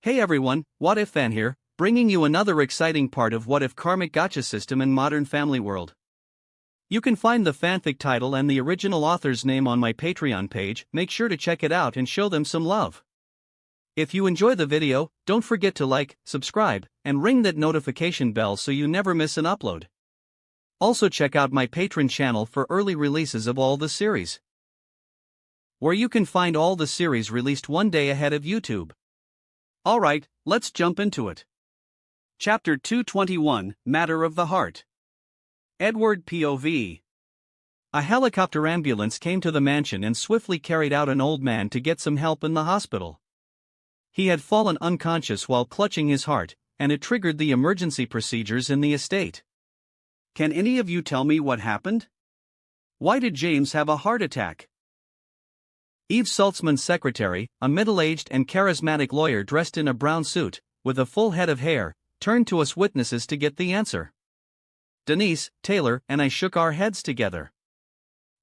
Hey everyone, What If Fan here, bringing you another exciting part of What If Karmic Gacha system in Modern Family World. You can find the fanfic title and the original author's name on my Patreon page. Make sure to check it out and show them some love. If you enjoy the video, don't forget to like, subscribe, and ring that notification bell so you never miss an upload. Also check out my Patreon channel for early releases of all the series, where you can find all the series released one day ahead of YouTube. Alright, let's jump into it. Chapter 221, Matter of the Heart. Edward POV. A helicopter ambulance came to the mansion and swiftly carried out an old man to get some help in the hospital. He had fallen unconscious while clutching his heart, and it triggered the emergency procedures in the estate. Can any of you tell me what happened? Why did James have a heart attack? Eve Saltzman's secretary, a middle-aged and charismatic lawyer dressed in a brown suit, with a full head of hair, turned to us witnesses to get the answer. Denise, Taylor, and I shook our heads together.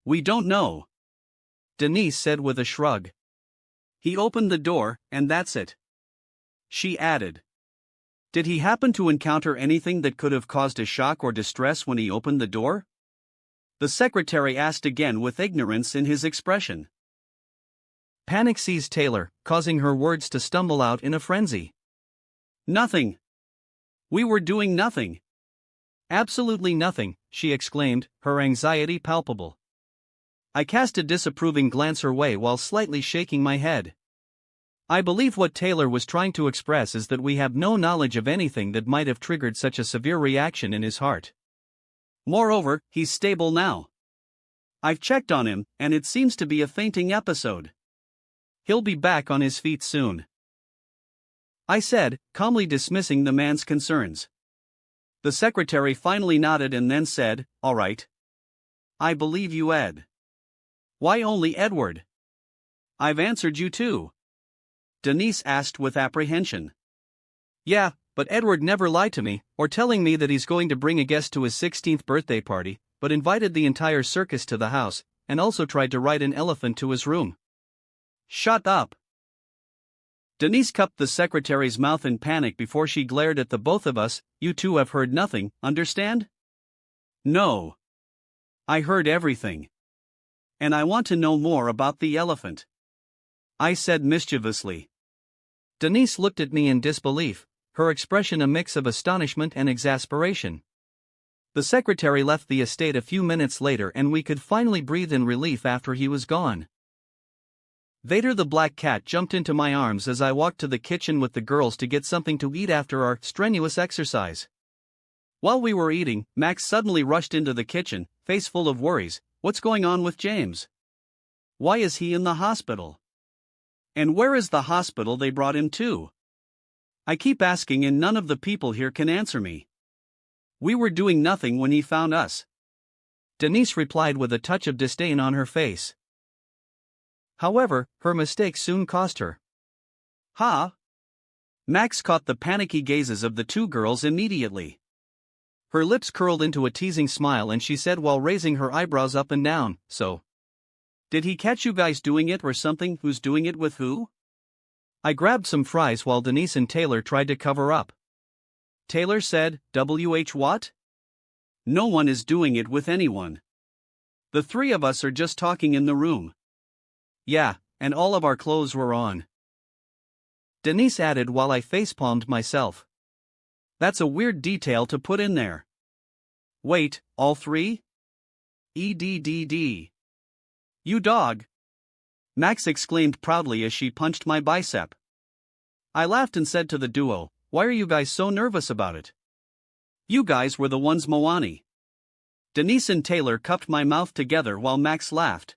We don't know, Denise said with a shrug. He opened the door, and that's it, she added. Did he happen to encounter anything that could have caused a shock or distress when he opened the door? The secretary asked again with ignorance in his expression. Panic seized Taylor, causing her words to stumble out in a frenzy. Nothing. We were doing nothing. Absolutely nothing, she exclaimed, her anxiety palpable. I cast a disapproving glance her way while slightly shaking my head. I believe what Taylor was trying to express is that we have no knowledge of anything that might have triggered such a severe reaction in his heart. Moreover, he's stable now. I've checked on him, and it seems to be a fainting episode. He'll be back on his feet soon, I said, calmly dismissing the man's concerns. The secretary finally nodded and then said, All right. I believe you, Ed. Why only Edward? I've answered you too, Denise asked with apprehension. Yeah, but Edward never lied to me, or telling me that he's going to bring a guest to his 16th birthday party, but invited the entire circus to the house, and also tried to ride an elephant to his room. Shut up. Denise cupped the secretary's mouth in panic before she glared at the both of us. You two have heard nothing, understand? No. I heard everything. And I want to know more about the elephant, I said mischievously. Denise looked at me in disbelief, her expression a mix of astonishment and exasperation. The secretary left the estate a few minutes later and we could finally breathe in relief after he was gone. Vader the black cat jumped into my arms as I walked to the kitchen with the girls to get something to eat after our strenuous exercise. While we were eating, Max suddenly rushed into the kitchen, face full of worries. What's going on with James? Why is he in the hospital? And where is the hospital they brought him to? I keep asking and none of the people here can answer me. We were doing nothing when he found us, Denise replied with a touch of disdain on her face. However, her mistake soon cost her. Huh? Max caught the panicky gazes of the two girls immediately. Her lips curled into a teasing smile and she said while raising her eyebrows up and down, So? Did he catch you guys doing it or something? Who's doing it with who? I grabbed some fries while Denise and Taylor tried to cover up. Taylor said, what? No one is doing it with anyone. The three of us are just talking in the room. Yeah, and all of our clothes were on, Denise added while I facepalmed myself. That's a weird detail to put in there. Wait, all three? EDDD. You dog! Max exclaimed proudly as she punched my bicep. I laughed and said to the duo, Why are you guys so nervous about it? You guys were the ones, Moani. Denise and Taylor cupped my mouth together while Max laughed.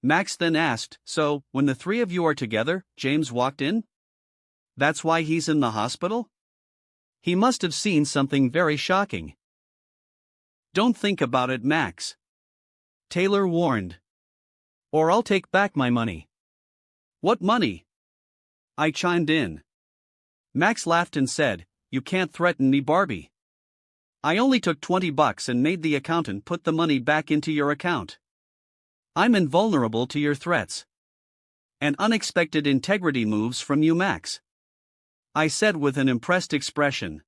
Max then asked, So, when the three of you are together, James walked in? That's why he's in the hospital? He must have seen something very shocking. Don't think about it, Max, Taylor warned. Or I'll take back my money. What money? I chimed in. Max laughed and said, You can't threaten me, Barbie. I only took $20 and made the accountant put the money back into your account. I'm invulnerable to your threats. And unexpected integrity moves from you, Max. I said with an impressed expression.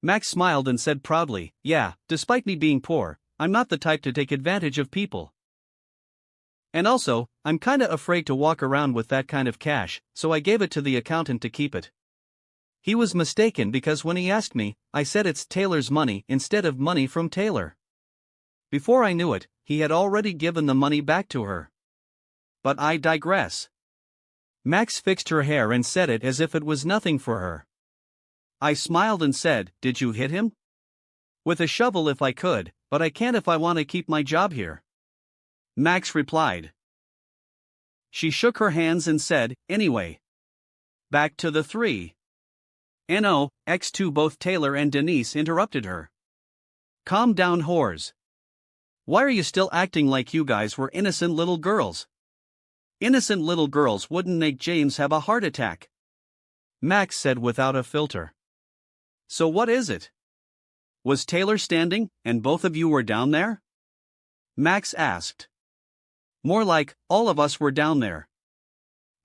Max smiled and said proudly, "Yeah, despite me being poor, I'm not the type to take advantage of people. And also, I'm kinda afraid to walk around with that kind of cash, so I gave it to the accountant to keep it." He was mistaken because when he asked me, I said it's Taylor's money instead of money from Taylor. Before I knew it, he had already given the money back to her. But I digress. Max fixed her hair and said it as if it was nothing for her. I smiled and said, "Did you hit him?" "With a shovel if I could, but I can't if I want to keep my job here," Max replied. She shook her hands and said, "Anyway. Back to the three." No, X2 both Taylor and Denise interrupted her. "Calm down, whores. Why are you still acting like you guys were innocent little girls? Innocent little girls wouldn't make James have a heart attack," Max said without a filter. "So what is it? Was Taylor standing, and both of you were down there?" Max asked. "More like, all of us were down there,"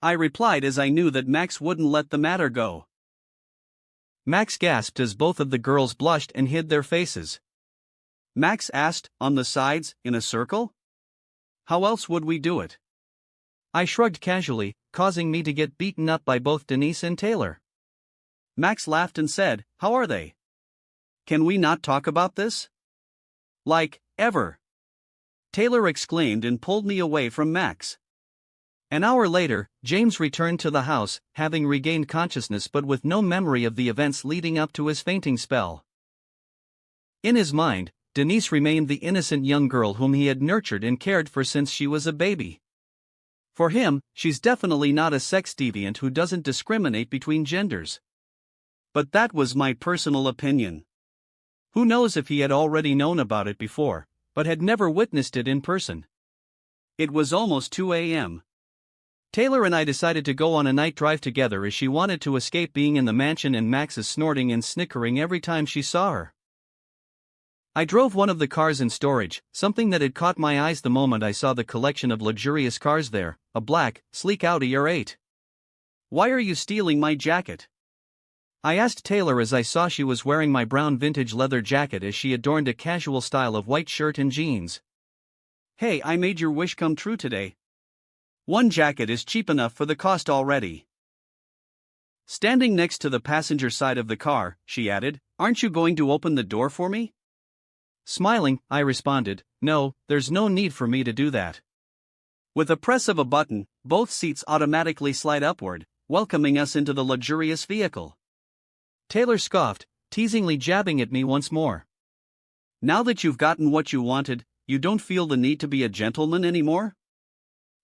I replied as I knew that Max wouldn't let the matter go. Max gasped as both of the girls blushed and hid their faces. Max asked, "On the sides, in a circle? How else would we do it?" I shrugged casually, causing me to get beaten up by both Denise and Taylor. Max laughed and said, "How are they? Can we not talk about this? Like, ever?" Taylor exclaimed and pulled me away from Max. An hour later, James returned to the house, having regained consciousness but with no memory of the events leading up to his fainting spell. In his mind, Denise remained the innocent young girl whom he had nurtured and cared for since she was a baby. For him, she's definitely not a sex deviant who doesn't discriminate between genders. But that was my personal opinion. Who knows if he had already known about it before, but had never witnessed it in person. It was almost 2 a.m. Taylor and I decided to go on a night drive together as she wanted to escape being in the mansion and Max's snorting and snickering every time she saw her. I drove one of the cars in storage, something that had caught my eyes the moment I saw the collection of luxurious cars there, a black, sleek Audi R8. "Why are you stealing my jacket?" I asked Taylor as I saw she was wearing my brown vintage leather jacket as she adorned a casual style of white shirt and jeans. "Hey, I made your wish come true today. One jacket is cheap enough for the cost already." Standing next to the passenger side of the car, she added, "Aren't you going to open the door for me?" Smiling, I responded, "No, there's no need for me to do that." With a press of a button, both seats automatically slide upward, welcoming us into the luxurious vehicle. Taylor scoffed, teasingly jabbing at me once more. "Now that you've gotten what you wanted, you don't feel the need to be a gentleman anymore?"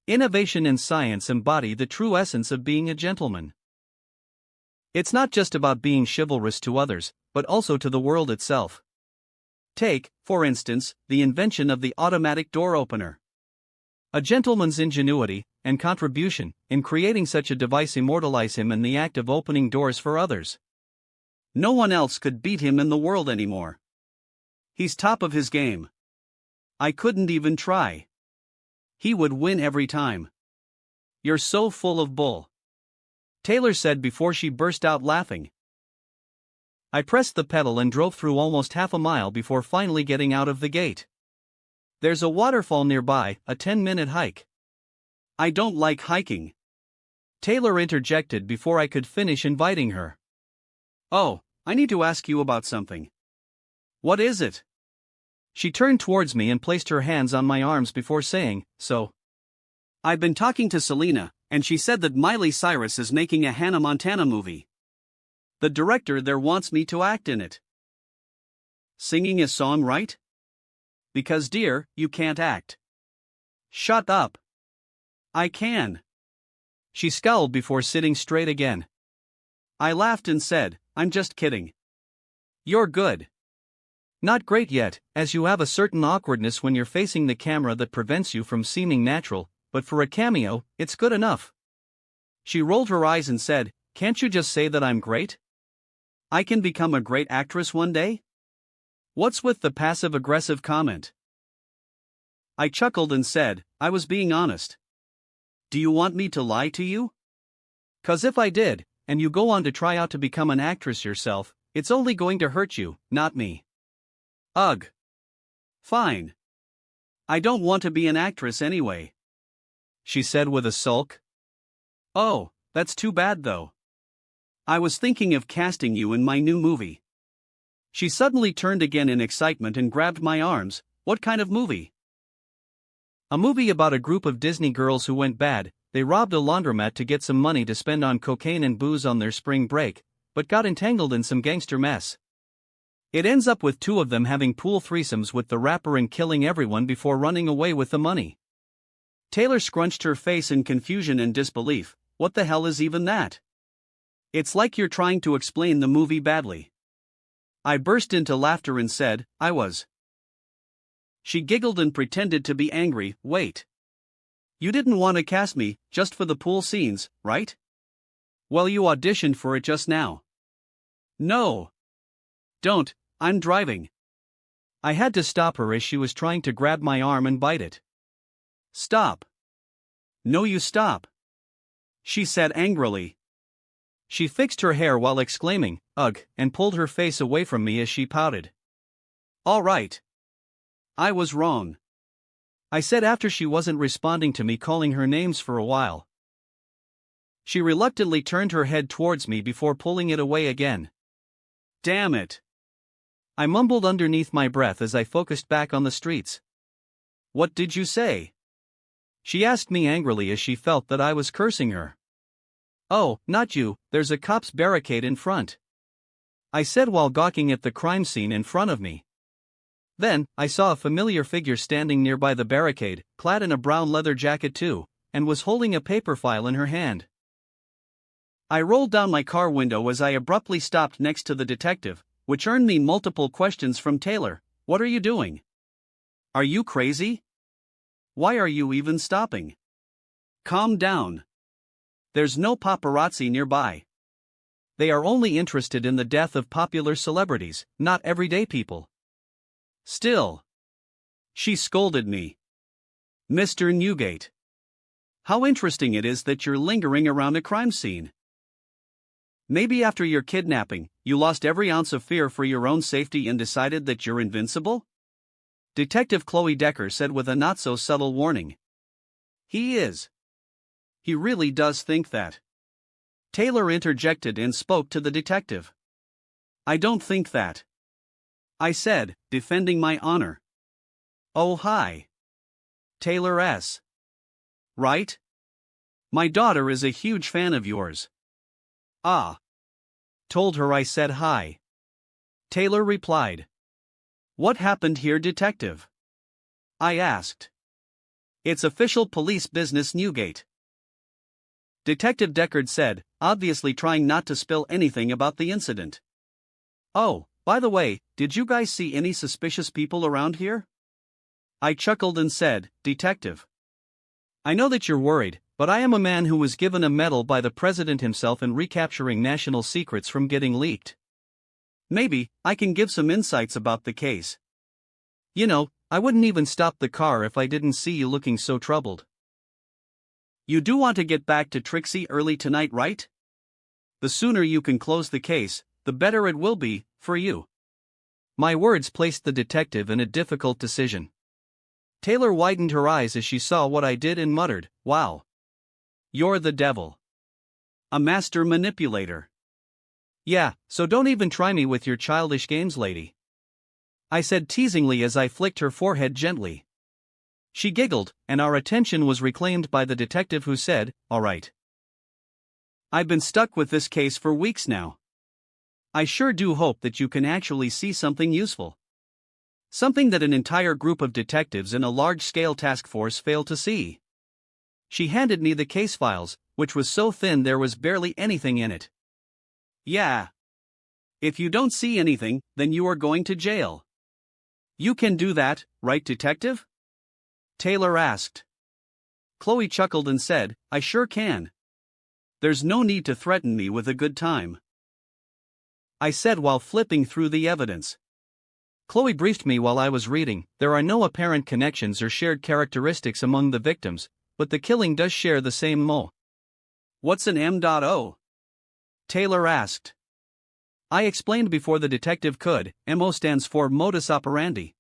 Innovation and science embody the true essence of being a gentleman. It's not just about being chivalrous to others, but also to the world itself. Take, for instance, the invention of the automatic door opener. A gentleman's ingenuity and contribution in creating such a device immortalize him in the act of opening doors for others. No one else could beat him in the world anymore. He's top of his game. I couldn't even try. He would win every time. "You're so full of bull," Taylor said before she burst out laughing. I pressed the pedal and drove through almost half a mile before finally getting out of the gate. "There's a waterfall nearby, a 10-minute hike." "I don't like hiking," Taylor interjected before I could finish inviting her. "Oh, I need to ask you about something." "What is it?" She turned towards me and placed her hands on my arms before saying, "So, I've been talking to Selena, and she said that Miley Cyrus is making a Hannah Montana movie. The director there wants me to act in it." "Singing a song, right? Because dear, you can't act." "Shut up." "I can." She scowled before sitting straight again. I laughed and said, "I'm just kidding. You're good. Not great yet, as you have a certain awkwardness when you're facing the camera that prevents you from seeming natural, but for a cameo, it's good enough." She rolled her eyes and said, "Can't you just say that I'm great? I can become a great actress one day? What's with the passive-aggressive comment?" I chuckled and said, "I was being honest. Do you want me to lie to you? 'Cause if I did, and you go on to try out to become an actress yourself, it's only going to hurt you, not me. Ugh. Fine. I don't want to be an actress anyway, she said with a sulk. Oh, that's too bad though. I was thinking of casting you in my new movie. She suddenly turned again in excitement and grabbed my arms. What kind of movie? A movie about a group of Disney girls who went bad. They robbed a laundromat to get some money to spend on cocaine and booze on their spring break, but got entangled in some gangster mess. It ends up with two of them having pool threesomes with the rapper and killing everyone before running away with the money. Taylor scrunched her face in confusion and disbelief. What the hell is even that? It's like you're trying to explain the movie badly. I burst into laughter and said, I was. She giggled and pretended to be angry. Wait. You didn't want to cast me, just for the pool scenes, right? Well, you auditioned for it just now. No. Don't, I'm driving. I had to stop her as she was trying to grab my arm and bite it. Stop. No, you stop, she said angrily. She fixed her hair while exclaiming, ugh, and pulled her face away from me as she pouted. All right. I was wrong, I said after she wasn't responding to me calling her names for a while. She reluctantly turned her head towards me before pulling it away again. Damn it. I mumbled underneath my breath as I focused back on the streets. What did you say? She asked me angrily as she felt that I was cursing her. Oh, not you, there's a cop's barricade in front, I said while gawking at the crime scene in front of me. Then, I saw a familiar figure standing nearby the barricade, clad in a brown leather jacket too, and was holding a paper file in her hand. I rolled down my car window as I abruptly stopped next to the detective, which earned me multiple questions from Taylor. What are you doing? Are you crazy? Why are you even stopping? Calm down. There's no paparazzi nearby. They are only interested in the death of popular celebrities, not everyday people. Still. She scolded me. Mr. Newgate. How interesting it is that you're lingering around a crime scene. Maybe after your kidnapping, you lost every ounce of fear for your own safety and decided that you're invincible? Detective Chloe Decker said with a not-so-subtle warning. He is. He really does think that. Taylor interjected and spoke to the detective. I don't think that, I said, defending my honor. Oh hi. Taylor S. Right? My daughter is a huge fan of yours. Ah. Told her I said hi. Taylor replied. What happened here, detective? I asked. It's official police business, Newgate. Detective Deckard said, obviously trying not to spill anything about the incident. Oh, by the way, did you guys see any suspicious people around here? I chuckled and said, Detective. I know that you're worried, but I am a man who was given a medal by the president himself in recapturing national secrets from getting leaked. Maybe I can give some insights about the case. You know, I wouldn't even stop the car if I didn't see you looking so troubled. You do want to get back to Trixie early tonight, right? The sooner you can close the case, the better it will be, for you. My words placed the detective in a difficult decision. Taylor widened her eyes as she saw what I did and muttered, wow. You're the devil. A master manipulator. Yeah, so don't even try me with your childish games, lady, I said teasingly as I flicked her forehead gently. She giggled, and our attention was reclaimed by the detective who said, all right. I've been stuck with this case for weeks now. I sure do hope that you can actually see something useful. Something that an entire group of detectives in a large-scale task force failed to see. She handed me the case files, which was so thin there was barely anything in it. Yeah. If you don't see anything, then you are going to jail. You can do that, right, detective? Taylor asked. Chloe chuckled and said, I sure can. There's no need to threaten me with a good time, I said while flipping through the evidence. Chloe briefed me while I was reading. There are no apparent connections or shared characteristics among the victims, but the killing does share the same mo. What's an M.O? Taylor asked. I explained before the detective could. MO stands for modus operandi.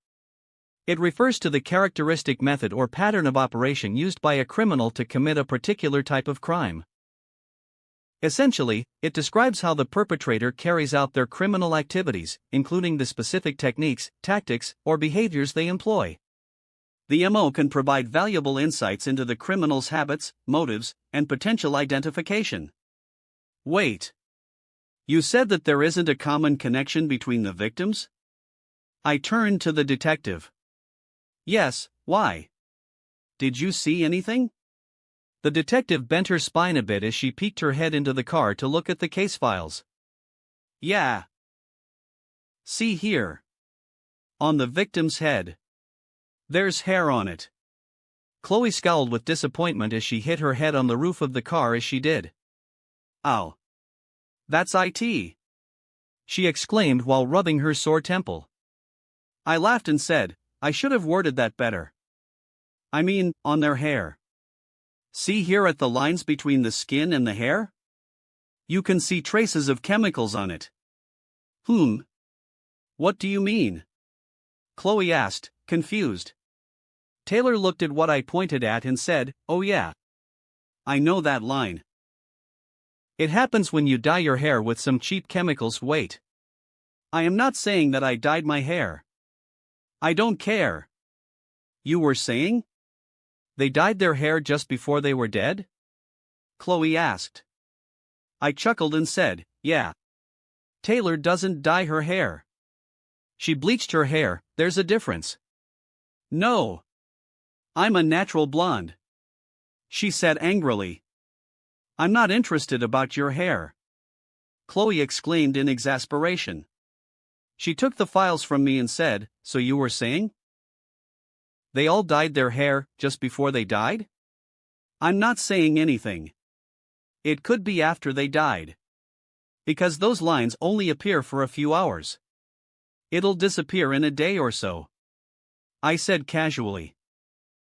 It refers to the characteristic method or pattern of operation used by a criminal to commit a particular type of crime. Essentially, it describes how the perpetrator carries out their criminal activities, including the specific techniques, tactics, or behaviors they employ. The MO can provide valuable insights into the criminal's habits, motives, and potential identification. Wait. You said that there isn't a common connection between the victims? I turned to the detective. Yes, why? Did you see anything? The detective bent her spine a bit as she peeked her head into the car to look at the case files. Yeah. See here. On the victim's head. There's hair on it. Chloe scowled with disappointment as she hit her head on the roof of the car as she did. Ow. That's it. She exclaimed while rubbing her sore temple. I laughed and said, I should have worded that better. I mean, on their hair. See here at the lines between the skin and the hair? You can see traces of chemicals on it. What do you mean? Chloe asked, confused. Taylor looked at what I pointed at and said, oh yeah. I know that line. It happens when you dye your hair with some cheap chemicals. Wait. I am not saying that I dyed my hair. I don't care. You were saying? They dyed their hair just before they were dead? Chloe asked. I chuckled and said, yeah. Taylor doesn't dye her hair. She bleached her hair. There's a difference. No. I'm a natural blonde. She said angrily. I'm not interested about your hair. Chloe exclaimed in exasperation. She took the files from me and said, so you were saying? They all dyed their hair just before they died? I'm not saying anything. It could be after they died. Because those lines only appear for a few hours. It'll disappear in a day or so. I said casually.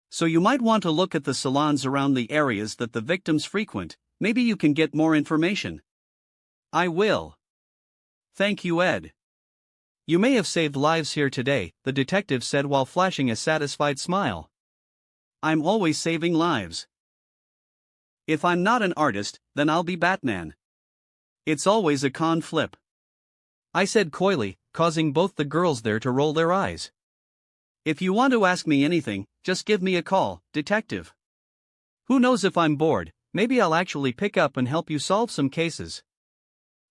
So you might want to look at the salons around the areas that the victims frequent. Maybe you can get more information. I will. Thank you, Ed. You may have saved lives here today, the detective said while flashing a satisfied smile. I'm always saving lives. If I'm not an artist, then I'll be Batman. It's always a con flip. I said coyly, causing both the girls there to roll their eyes. If you want to ask me anything, just give me a call, detective. Who knows if I'm bored, maybe I'll actually pick up and help you solve some cases.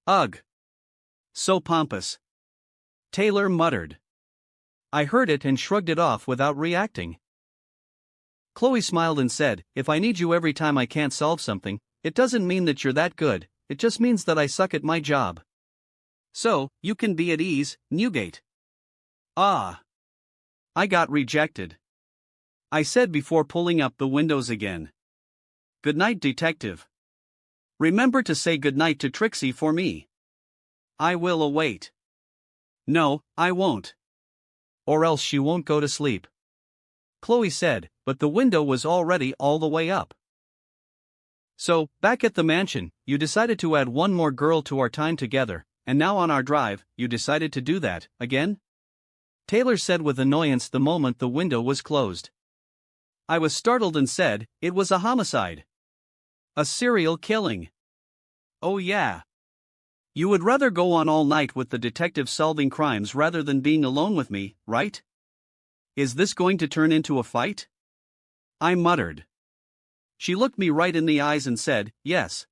Ugh. So pompous. Taylor muttered. I heard it and shrugged it off without reacting. Chloe smiled and said, if I need you every time I can't solve something, it doesn't mean that you're that good, it just means that I suck at my job. So, you can be at ease, Newgate. Ah. I got rejected. I said before pulling up the windows again. Good night, detective. Remember to say goodnight to Trixie for me. I will await. No, I won't. Or else she won't go to sleep. Chloe said, but the window was already all the way up. So, back at the mansion, you decided to add one more girl to our time together, and now on our drive, you decided to do that, again? Taylor said with annoyance the moment the window was closed. I was startled and said, it was a homicide. A serial killing. Oh yeah. You would rather go on all night with the detective solving crimes rather than being alone with me, right? Is this going to turn into a fight? I muttered. She looked me right in the eyes and said, yes.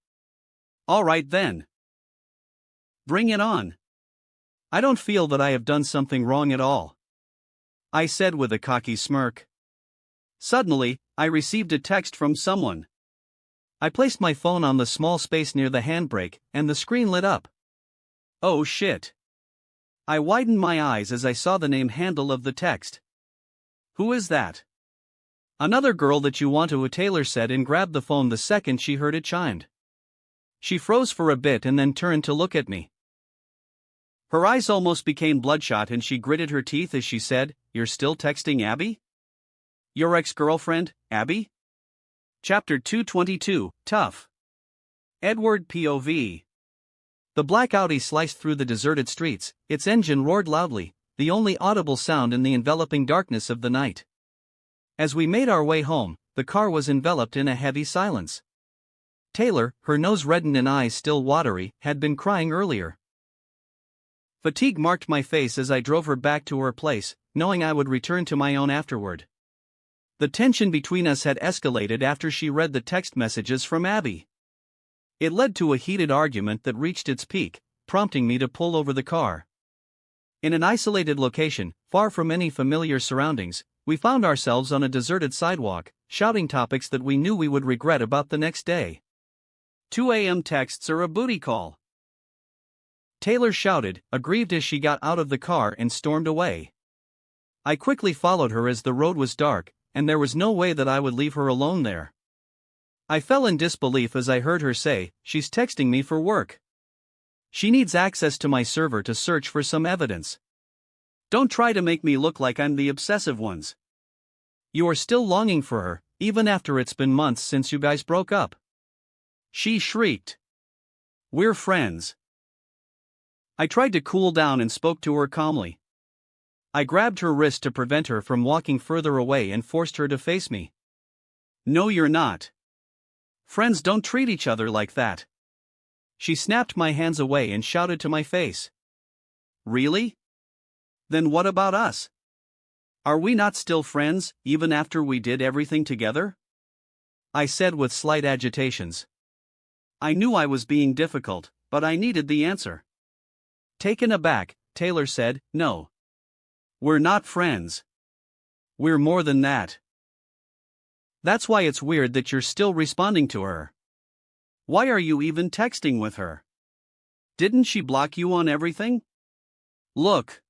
All right then. Bring it on. I don't feel that I have done something wrong at all. I said with a cocky smirk. Suddenly, I received a text from someone. I placed my phone on the small space near the handbrake, and the screen lit up. Oh shit. I widened my eyes as I saw the name handle of the text. Who is that? Another girl that you want to, Taylor said and grabbed the phone the second she heard it chimed. She froze for a bit and then turned to look at me. Her eyes almost became bloodshot and she gritted her teeth as she said, You're still texting Abby? Your ex-girlfriend, Abby? Chapter 222, Tough. Edward POV. The black Audi sliced through the deserted streets, its engine roared loudly, the only audible sound in the enveloping darkness of the night. As we made our way home, the car was enveloped in a heavy silence. Taylor, her nose reddened and eyes still watery, had been crying earlier. Fatigue marked my face as I drove her back to her place, knowing I would return to my own afterward. The tension between us had escalated after she read the text messages from Abby. It led to a heated argument that reached its peak, prompting me to pull over the car. In an isolated location, far from any familiar surroundings, we found ourselves on a deserted sidewalk, shouting topics that we knew we would regret about the next day. 2 a.m. texts or a booty call? Taylor shouted, aggrieved as she got out of the car and stormed away. I quickly followed her as the road was dark, and there was no way that I would leave her alone there. I fell in disbelief as I heard her say, "She's texting me for work. She needs access to my server to search for some evidence. Don't try to make me look like I'm the obsessive ones. You are still longing for her, even after it's been months since you guys broke up." She shrieked. "We're friends." I tried to cool down and spoke to her calmly. I grabbed her wrist to prevent her from walking further away and forced her to face me. "No, you're not. Friends don't treat each other like that." She snapped my hands away and shouted to my face. "Really? Then what about us? Are we not still friends, even after we did everything together?" I said with slight agitations. I knew I was being difficult, but I needed the answer. Taken aback, Taylor said, "No. We're not friends. We're more than that. That's why it's weird that you're still responding to her. Why are you even texting with her? Didn't she block you on everything? Look.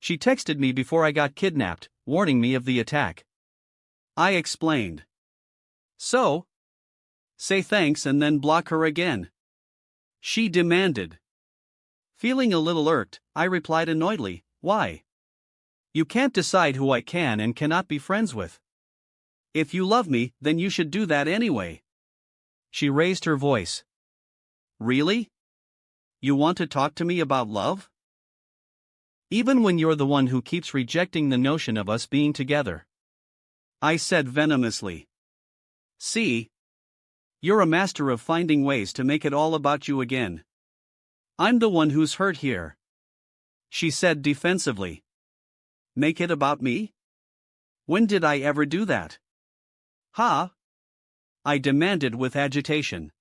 She texted me before I got kidnapped, warning me of the attack." I explained. "So? Say thanks and then block her again," she demanded. Feeling a little irked, I replied annoyedly, "Why? You can't decide who I can and cannot be friends with. If you love me, then you should do that anyway." She raised her voice. "Really? You want to talk to me about love? Even when you're the one who keeps rejecting the notion of us being together," I said venomously. "See? You're a master of finding ways to make it all about you again. I'm the one who's hurt here," she said defensively. "Make it about me? When did I ever do that?" "Huh?" I demanded with agitation.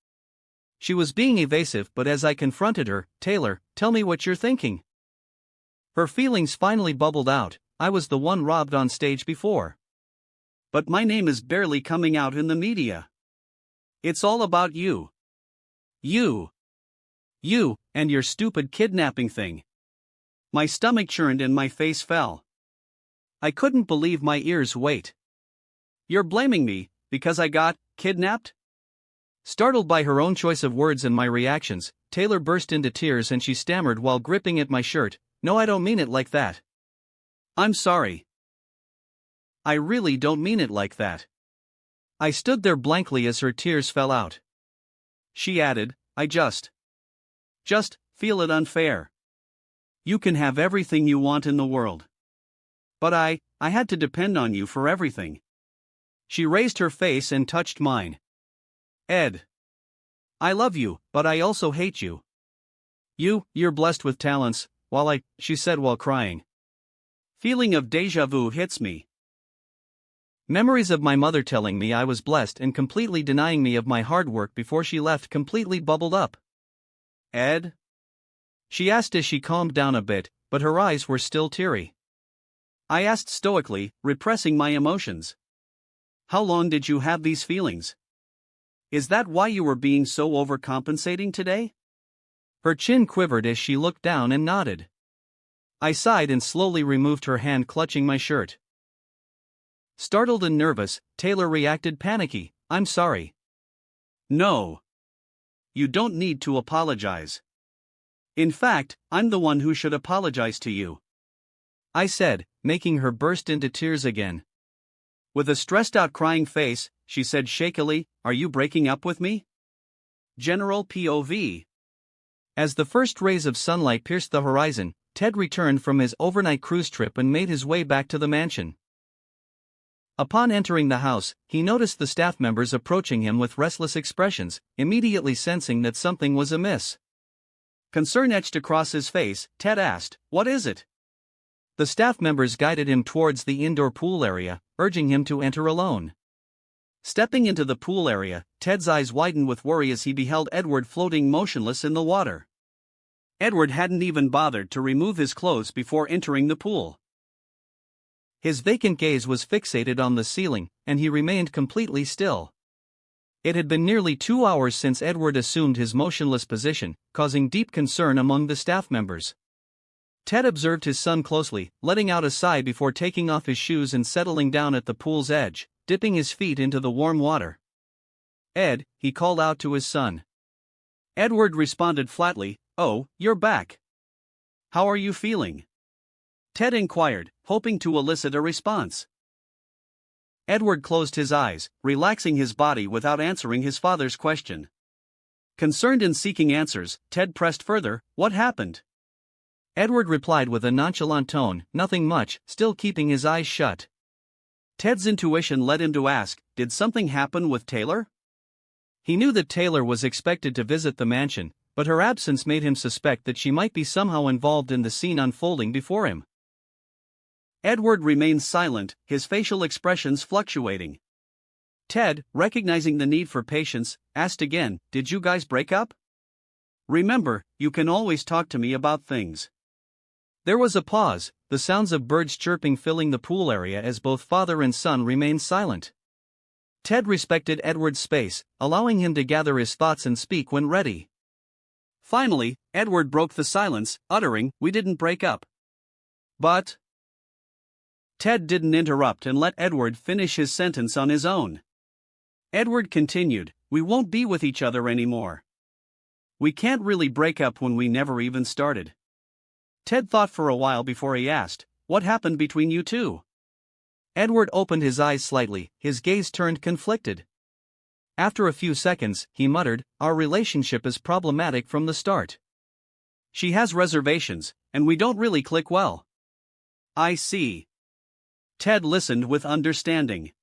She was being evasive, but as I confronted her, "Taylor, tell me what you're thinking." Her feelings finally bubbled out. I was the one robbed on stage before. But my name is barely coming out in the media. It's all about you. You, and your stupid kidnapping thing. My stomach churned and my face fell. I couldn't believe my ears. Wait. You're blaming me, because I got kidnapped? Startled by her own choice of words and my reactions, Taylor burst into tears and she stammered while gripping at my shirt, "No, I don't mean it like that. I'm sorry. I really don't mean it like that." I stood there blankly as her tears fell out. She added, "I just feel it unfair. You can have everything you want in the world. But I had to depend on you for everything." She raised her face and touched mine. "Ed. I love you, but I also hate you. You're blessed with talents, she said while crying. Feeling of déjà vu hits me. Memories of my mother telling me I was blessed and completely denying me of my hard work before she left completely bubbled up. "Ed?" she asked as she calmed down a bit, but her eyes were still teary. I asked stoically, repressing my emotions. "How long did you have these feelings? Is that why you were being so overcompensating today?" Her chin quivered as she looked down and nodded. I sighed and slowly removed her hand clutching my shirt. Startled and nervous, Taylor reacted panicky, "I'm sorry." "No. You don't need to apologize. In fact, I'm the one who should apologize to you," I said, making her burst into tears again. With a stressed-out crying face, she said shakily, "Are you breaking up with me?" General POV. As the first rays of sunlight pierced the horizon, Ted returned from his overnight cruise trip and made his way back to the mansion. Upon entering the house, he noticed the staff members approaching him with restless expressions, immediately sensing that something was amiss. Concern etched across his face, Ted asked, "What is it?" The staff members guided him towards the indoor pool area, urging him to enter alone. Stepping into the pool area, Ted's eyes widened with worry as he beheld Edward floating motionless in the water. Edward hadn't even bothered to remove his clothes before entering the pool. His vacant gaze was fixated on the ceiling, and he remained completely still. It had been nearly 2 hours since Edward assumed his motionless position, causing deep concern among the staff members. Ted observed his son closely, letting out a sigh before taking off his shoes and settling down at the pool's edge, dipping his feet into the warm water. "Ed," he called out to his son. Edward responded flatly, "Oh, you're back. How are you feeling?" Ted inquired, hoping to elicit a response. Edward closed his eyes, relaxing his body without answering his father's question. Concerned in seeking answers, Ted pressed further, "What happened?" Edward replied with a nonchalant tone, "Nothing much," still keeping his eyes shut. Ted's intuition led him to ask, "Did something happen with Taylor?" He knew that Taylor was expected to visit the mansion, but her absence made him suspect that she might be somehow involved in the scene unfolding before him. Edward remained silent, his facial expressions fluctuating. Ted, recognizing the need for patience, asked again, "Did you guys break up? Remember, you can always talk to me about things." There was a pause, the sounds of birds chirping filling the pool area as both father and son remained silent. Ted respected Edward's space, allowing him to gather his thoughts and speak when ready. Finally, Edward broke the silence, uttering, "We didn't break up." "But..." Ted didn't interrupt and let Edward finish his sentence on his own. Edward continued, "We won't be with each other anymore. We can't really break up when we never even started." Ted thought for a while before he asked, "What happened between you two?" Edward opened his eyes slightly, his gaze turned conflicted. After a few seconds, he muttered, "Our relationship is problematic from the start. She has reservations, and we don't really click well." "I see." Ted listened with understanding.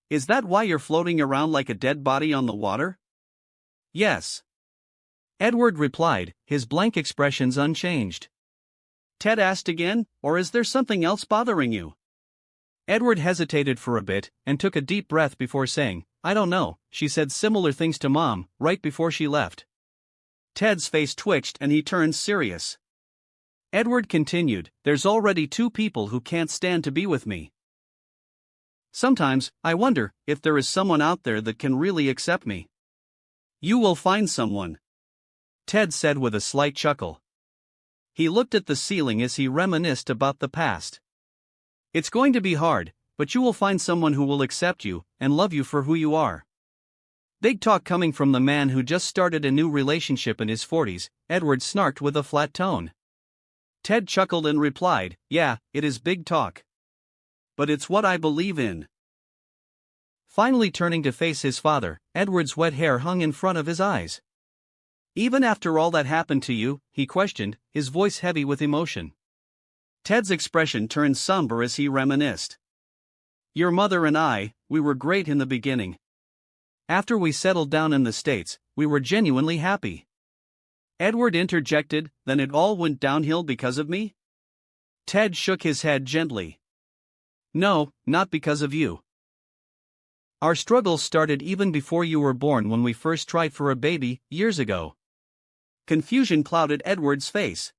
"Is that why you're floating around like a dead body on the water?" "Yes." Edward replied, his blank expressions unchanged. Ted asked again, "Or is there something else bothering you?" Edward hesitated for a bit, and took a deep breath before saying, "I don't know, she said similar things to Mom, right before she left." Ted's face twitched and he turned serious. Edward continued, "There's already 2 people who can't stand to be with me. Sometimes, I wonder if there is someone out there that can really accept me." "You will find someone," Ted said with a slight chuckle. He looked at the ceiling as he reminisced about the past. "It's going to be hard, but you will find someone who will accept you and love you for who you are." Big talk coming from the man who just started a new relationship in his 40s, Edward snarked with a flat tone. Ted chuckled and replied, "Yeah, it is big talk. But it's what I believe in." Finally turning to face his father, Edward's wet hair hung in front of his eyes. "Even after all that happened to you?" he questioned, his voice heavy with emotion. Ted's expression turned somber as he reminisced. "Your mother and I, we were great in the beginning. After we settled down in the States, we were genuinely happy." Edward interjected, "Then it all went downhill because of me?" Ted shook his head gently. "No, not because of you. Our struggles started even before you were born when we first tried for a baby, years ago." Confusion clouded Edward's face.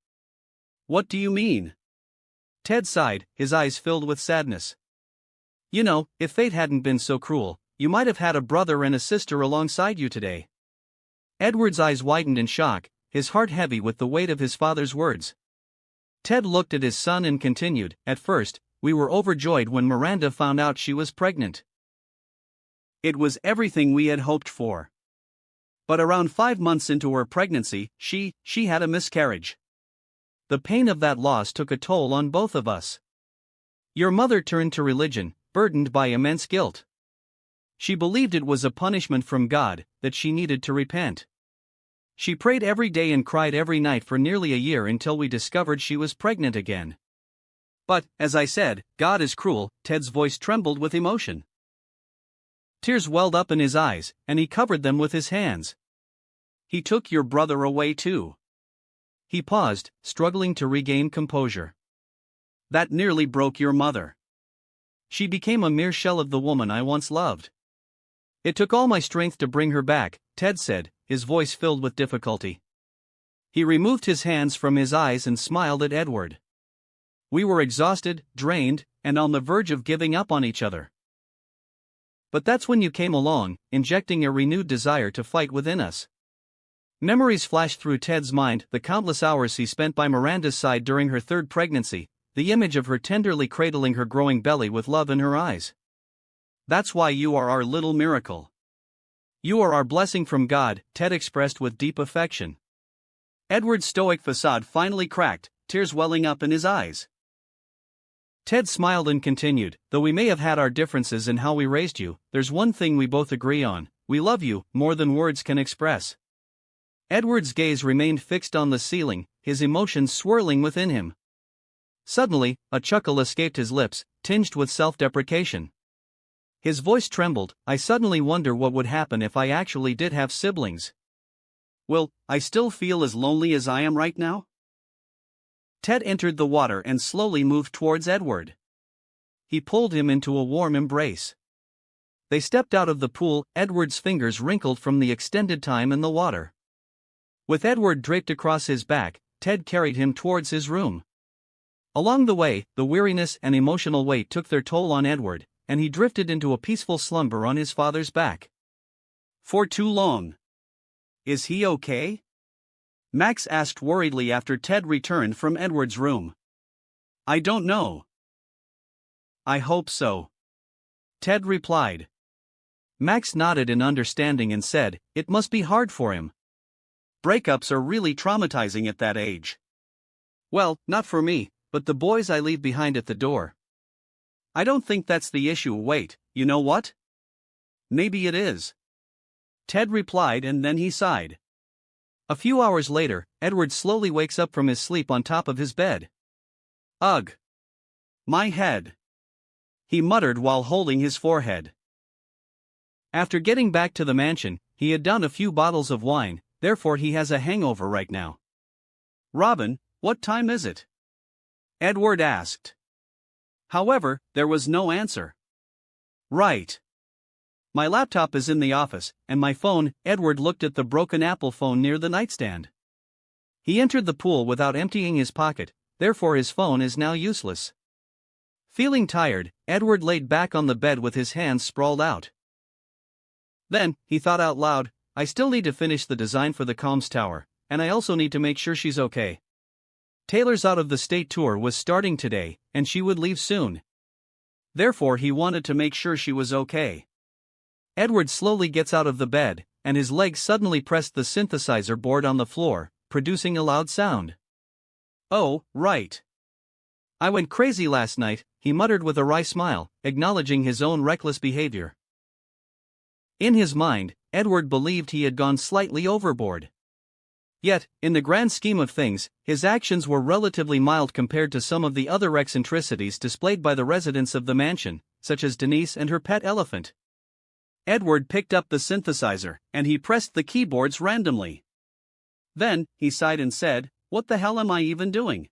"What do you mean?" Ted sighed, his eyes filled with sadness. "You know, if fate hadn't been so cruel, you might have had a brother and a sister alongside you today." Edward's eyes widened in shock, his heart heavy with the weight of his father's words. Ted looked at his son and continued, "At first, we were overjoyed when Miranda found out she was pregnant. It was everything we had hoped for. But around 5 months into her pregnancy, she had a miscarriage. The pain of that loss took a toll on both of us. Your mother turned to religion, burdened by immense guilt. She believed it was a punishment from God, that she needed to repent. She prayed every day and cried every night for nearly a year until we discovered she was pregnant again. But, as I said, God is cruel. Ted's voice trembled with emotion. Tears welled up in his eyes, and he covered them with his hands. He took your brother away too. He paused, struggling to regain composure. That nearly broke your mother. She became a mere shell of the woman I once loved. It took all my strength to bring her back, Ted said, his voice filled with difficulty. He removed his hands from his eyes and smiled at Edward. We were exhausted, drained, and on the verge of giving up on each other. But that's when you came along, injecting a renewed desire to fight within us. Memories flashed through Ted's mind, the countless hours he spent by Miranda's side during her third pregnancy, the image of her tenderly cradling her growing belly with love in her eyes. That's why you are our little miracle. You are our blessing from God, Ted expressed with deep affection. Edward's stoic facade finally cracked, tears welling up in his eyes. Ted smiled and continued, though we may have had our differences in how we raised you, there's one thing we both agree on: we love you, more than words can express. Edward's gaze remained fixed on the ceiling, his emotions swirling within him. Suddenly, a chuckle escaped his lips, tinged with self-deprecation. His voice trembled. I suddenly wonder what would happen if I actually did have siblings. Will I still feel as lonely as I am right now? Ted entered the water and slowly moved towards Edward. He pulled him into a warm embrace. They stepped out of the pool, Edward's fingers wrinkled from the extended time in the water. With Edward draped across his back, Ted carried him towards his room. Along the way, the weariness and emotional weight took their toll on Edward, and he drifted into a peaceful slumber on his father's back. For too long. Is he okay? Max asked worriedly after Ted returned from Edward's room. I don't know. I hope so. Ted replied. Max nodded in understanding and said, it must be hard for him. Breakups are really traumatizing at that age. Well, not for me, but the boys I leave behind at the door. I don't think that's the issue. Wait, you know what? Maybe it is. Ted replied, and then he sighed. A few hours later, Edward slowly wakes up from his sleep on top of his bed. Ugh. My head. He muttered while holding his forehead. After getting back to the mansion, he had downed a few bottles of wine, therefore he has a hangover right now. Robin, what time is it? Edward asked. However, there was no answer. Right. My laptop is in the office, and my phone. Edward looked at the broken Apple phone near the nightstand. He entered the pool without emptying his pocket, therefore his phone is now useless. Feeling tired, Edward laid back on the bed with his hands sprawled out. Then, he thought out loud, I still need to finish the design for the comms tower, and I also need to make sure she's okay. Taylor's out of the state tour was starting today, and she would leave soon. Therefore he wanted to make sure she was okay. Edward slowly gets out of the bed, and his legs suddenly pressed the synthesizer board on the floor, producing a loud sound. Oh, right. I went crazy last night, he muttered with a wry smile, acknowledging his own reckless behavior. In his mind, Edward believed he had gone slightly overboard. Yet, in the grand scheme of things, his actions were relatively mild compared to some of the other eccentricities displayed by the residents of the mansion, such as Denise and her pet elephant. Edward picked up the synthesizer, and he pressed the keyboards randomly. Then, he sighed and said, what the hell am I even doing?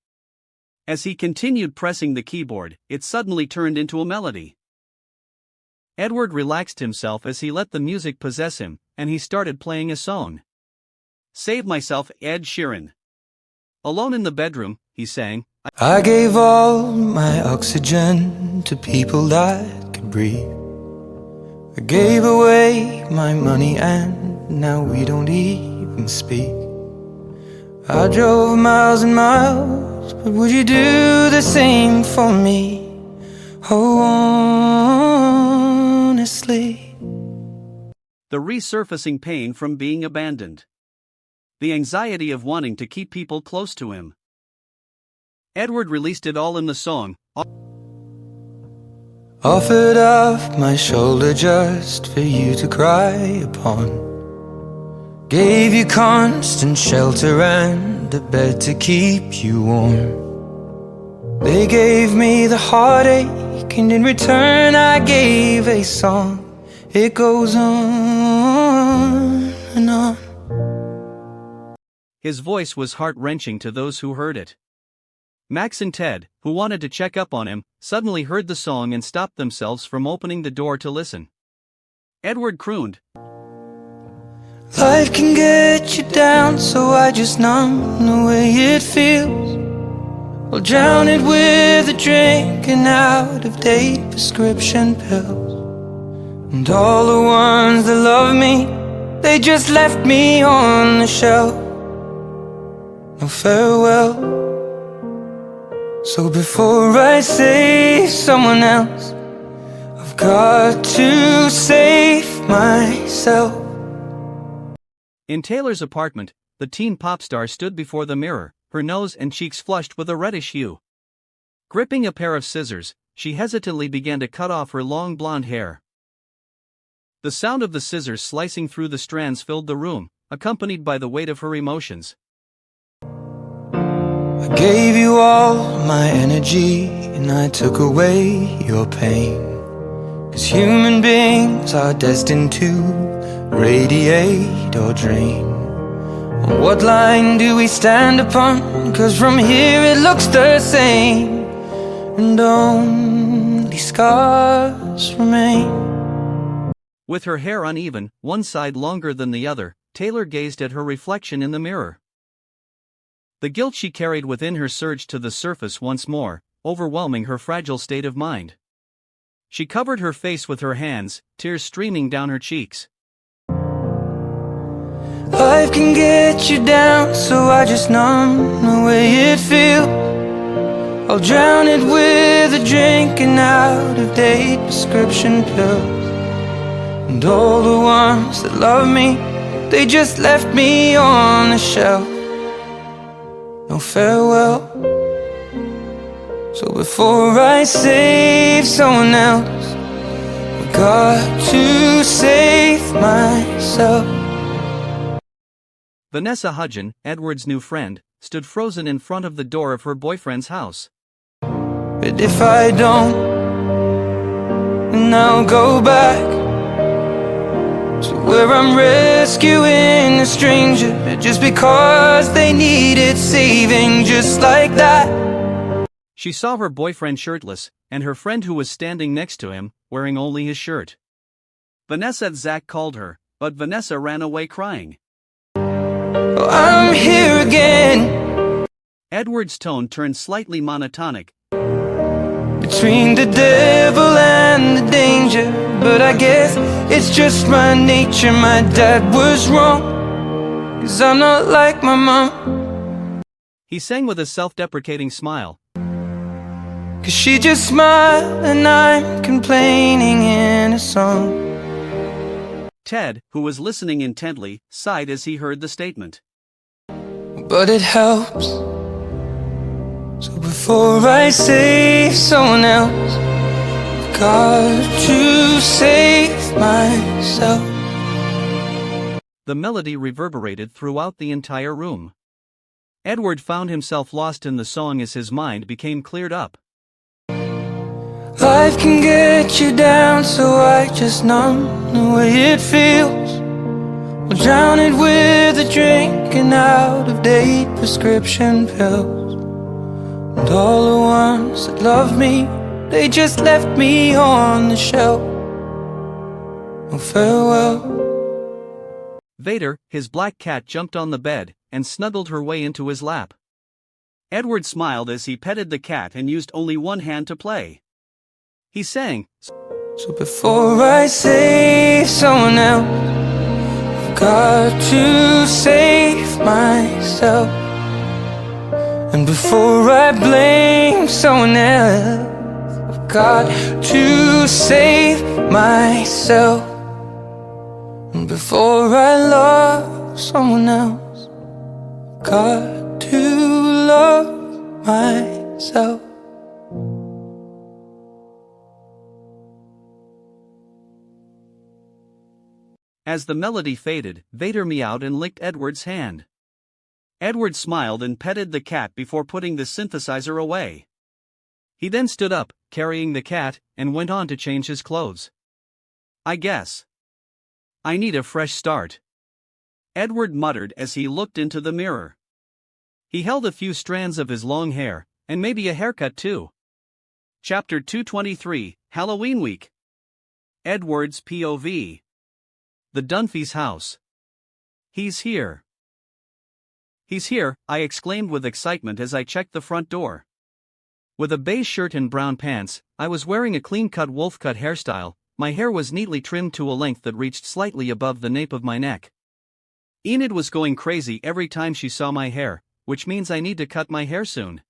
As he continued pressing the keyboard, it suddenly turned into a melody. Edward relaxed himself as he let the music possess him, and he started playing a song. Save Myself, Ed Sheeran. Alone in the bedroom, he sang, I gave all my oxygen to people that could breathe. I gave away my money and now we don't even speak. I drove miles and miles, but would you do the same for me? Oh, honestly. The resurfacing pain from being abandoned. The anxiety of wanting to keep people close to him. Edward released it all in the song. Offered up my shoulder just for you to cry upon. Gave you constant shelter and a bed to keep you warm. They gave me the heartache, and in return I gave a song. It goes on and on. His voice was heart-wrenching to those who heard it. Max and Ted, who wanted to check up on him, suddenly heard the song and stopped themselves from opening the door to listen. Edward crooned, Life can get you down, so I just numb the way it feels. I'll drown it with a drink and out-of-date prescription pills. And all the ones that love me, they just left me on the shelf. No farewell. So before I save someone else, I've got to save myself. In Taylor's apartment, the teen pop star stood before the mirror, her nose and cheeks flushed with a reddish hue. Gripping a pair of scissors, she hesitantly began to cut off her long blonde hair. The sound of the scissors slicing through the strands filled the room, accompanied by the weight of her emotions. I gave you all my energy and I took away your pain. 'Cause human beings are destined to radiate or drain. What line do we stand upon? 'Cause from here it looks the same, and only scars remain. With her hair uneven, one side longer than the other, Taylor gazed at her reflection in the mirror. The guilt she carried within her surged to the surface once more, overwhelming her fragile state of mind. She covered her face with her hands, tears streaming down her cheeks. Life can get you down, so I just numb the way it feels. I'll drown it with a drink and out-of-date prescription pills. And all the ones that love me, they just left me on the shelf. No farewell. So before I save someone else, I've got to save myself. Vanessa Hudgen, Edward's new friend, stood frozen in front of the door of her boyfriend's house. But if I don't, then I'll go back to where I'm rescuing a stranger just because they needed saving, just like that. She saw her boyfriend shirtless, and her friend who was standing next to him, wearing only his shirt. Vanessa. Zach called her, but Vanessa ran away crying. Oh, I'm here again. Edward's tone turned slightly monotonic. Between the devil and the danger, but I guess it's just my nature. My dad was wrong, 'cause I'm not like my mom. He sang with a self-deprecating smile. 'Cause she just smiled and I'm complaining in a song. Ted, who was listening intently, sighed as he heard the statement. But it helps. So before I save someone else, I've got to save myself. The melody reverberated throughout the entire room. Edward found himself lost in the song as his mind became cleared up. Life can get you down, so I just numb the way it feels. I'll drown it with a drink and out-of-date prescription pills. And all the ones that love me, they just left me on the shelf. No farewell. Vader, his black cat, jumped on the bed and snuggled her way into his lap. Edward smiled as he petted the cat and used only one hand to play. He sang, So before I save someone else, I've got to save myself. And before I blame someone else, I've got to save myself. And before I love someone else, I've got to love myself. As the melody faded, Vader meowed and licked Edward's hand. Edward smiled and petted the cat before putting the synthesizer away. He then stood up, carrying the cat, and went on to change his clothes. I guess I need a fresh start, Edward muttered as he looked into the mirror. He held a few strands of his long hair, and maybe a haircut too. Chapter 223, Halloween Week. Edward's POV. The Dunphys' house. He's here. He's here, I exclaimed with excitement as I checked the front door. With a beige shirt and brown pants, I was wearing a clean-cut wolf-cut hairstyle. My hair was neatly trimmed to a length that reached slightly above the nape of my neck. Enid was going crazy every time she saw my hair, which means I need to cut my hair soon.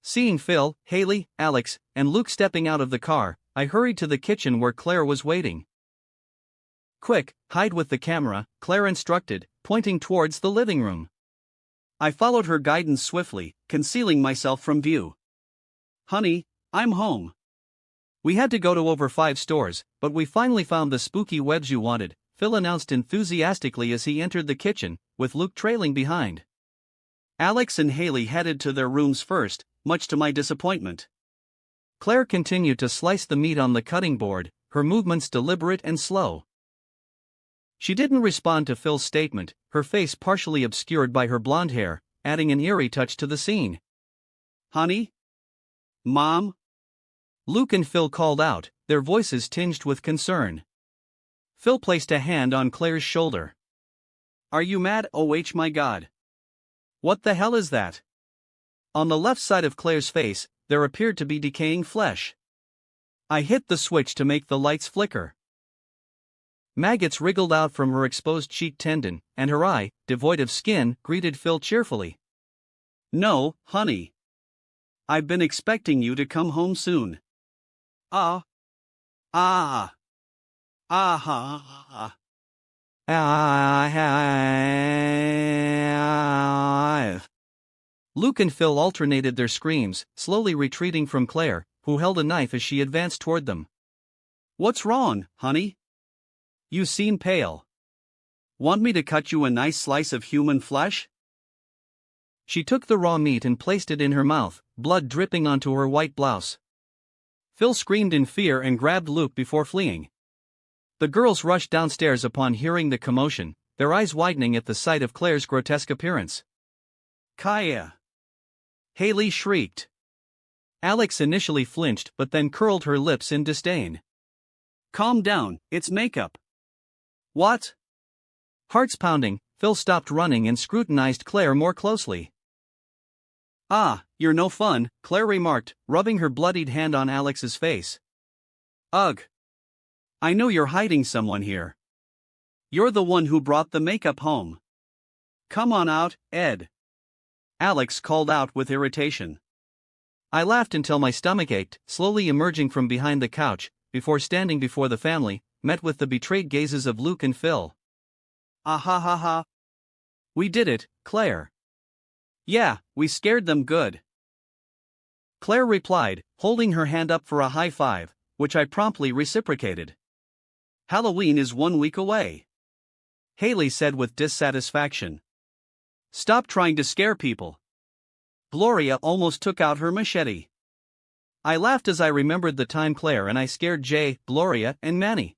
Seeing Phil, Haley, Alex, and Luke stepping out of the car, I hurried to the kitchen where Claire was waiting. Quick, hide with the camera, Claire instructed, pointing towards the living room. I followed her guidance swiftly, concealing myself from view. Honey, I'm home. We had to go to over 5 stores, but we finally found the spooky webs you wanted, Phil announced enthusiastically as he entered the kitchen, with Luke trailing behind. Alex and Haley headed to their rooms first, much to my disappointment. Claire continued to slice the meat on the cutting board, her movements deliberate and slow. She didn't respond to Phil's statement, her face partially obscured by her blonde hair, adding an eerie touch to the scene. Honey? Mom? Luke and Phil called out, their voices tinged with concern. Phil placed a hand on Claire's shoulder. Are you mad? Oh my God. What the hell is that? On the left side of Claire's face, there appeared to be decaying flesh. I hit the switch to make the lights flicker. Maggots wriggled out from her exposed cheek tendon, and her eye, devoid of skin, greeted Phil cheerfully. No, honey. I've been expecting you to come home soon. Ah. Luke and Phil alternated their screams, slowly retreating from Claire, who held a knife as she advanced toward them. What's wrong, honey? You seem pale. Want me to cut you a nice slice of human flesh? She took the raw meat and placed it in her mouth, blood dripping onto her white blouse. Phil screamed in fear and grabbed Luke before fleeing. The girls rushed downstairs upon hearing the commotion, their eyes widening at the sight of Claire's grotesque appearance. Kaya! Haley shrieked. Alex initially flinched but then curled her lips in disdain. Calm down, it's makeup. What? Hearts pounding, Phil stopped running and scrutinized Claire more closely. Ah, you're no fun, Claire remarked, rubbing her bloodied hand on Alex's face. Ugh. I know you're hiding someone here. You're the one who brought the makeup home. Come on out, Ed. Alex called out with irritation. I laughed until my stomach ached, slowly emerging from behind the couch, before standing before the family, met with the betrayed gazes of Luke and Phil. Ah ha ha ha. We did it, Claire. Yeah, we scared them good. Claire replied, holding her hand up for a high five, which I promptly reciprocated. Halloween is 1 week away. Haley said with dissatisfaction. Stop trying to scare people. Gloria almost took out her machete. I laughed as I remembered the time Claire and I scared Jay, Gloria, and Manny.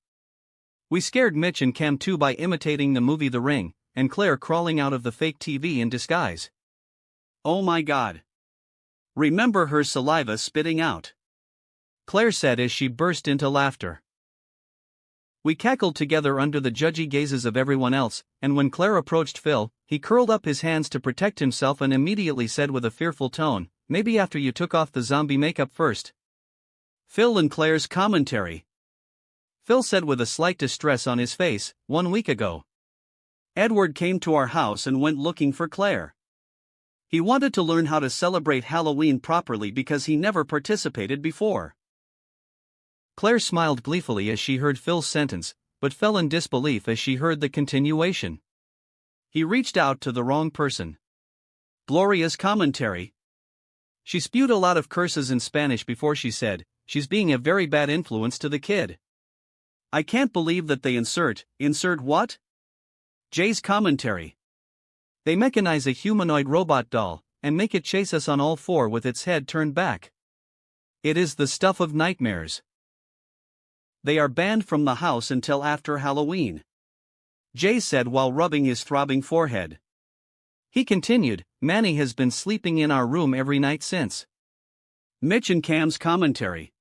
We scared Mitch and Cam too by imitating the movie The Ring, and Claire crawling out of the fake TV in disguise. Oh my God. Remember her saliva spitting out. Claire said as she burst into laughter. We cackled together under the judgy gazes of everyone else, and when Claire approached Phil, he curled up his hands to protect himself and immediately said with a fearful tone, maybe after you took off the zombie makeup first. Phil and Claire's commentary. Phil said with a slight distress on his face, 1 week ago. Edward came to our house and went looking for Claire. He wanted to learn how to celebrate Halloween properly because he never participated before. Claire smiled gleefully as she heard Phil's sentence, but fell in disbelief as she heard the continuation. He reached out to the wrong person. Gloria's commentary. She spewed a lot of curses in Spanish before she said, she's being a very bad influence to the kid. I can't believe that they insert what? Jay's commentary. They mechanize a humanoid robot doll, and make it chase us on all four with its head turned back. It is the stuff of nightmares. They are banned from the house until after Halloween, Jay said while rubbing his throbbing forehead. He continued, Manny has been sleeping in our room every night since. Mitch and Cam's commentary.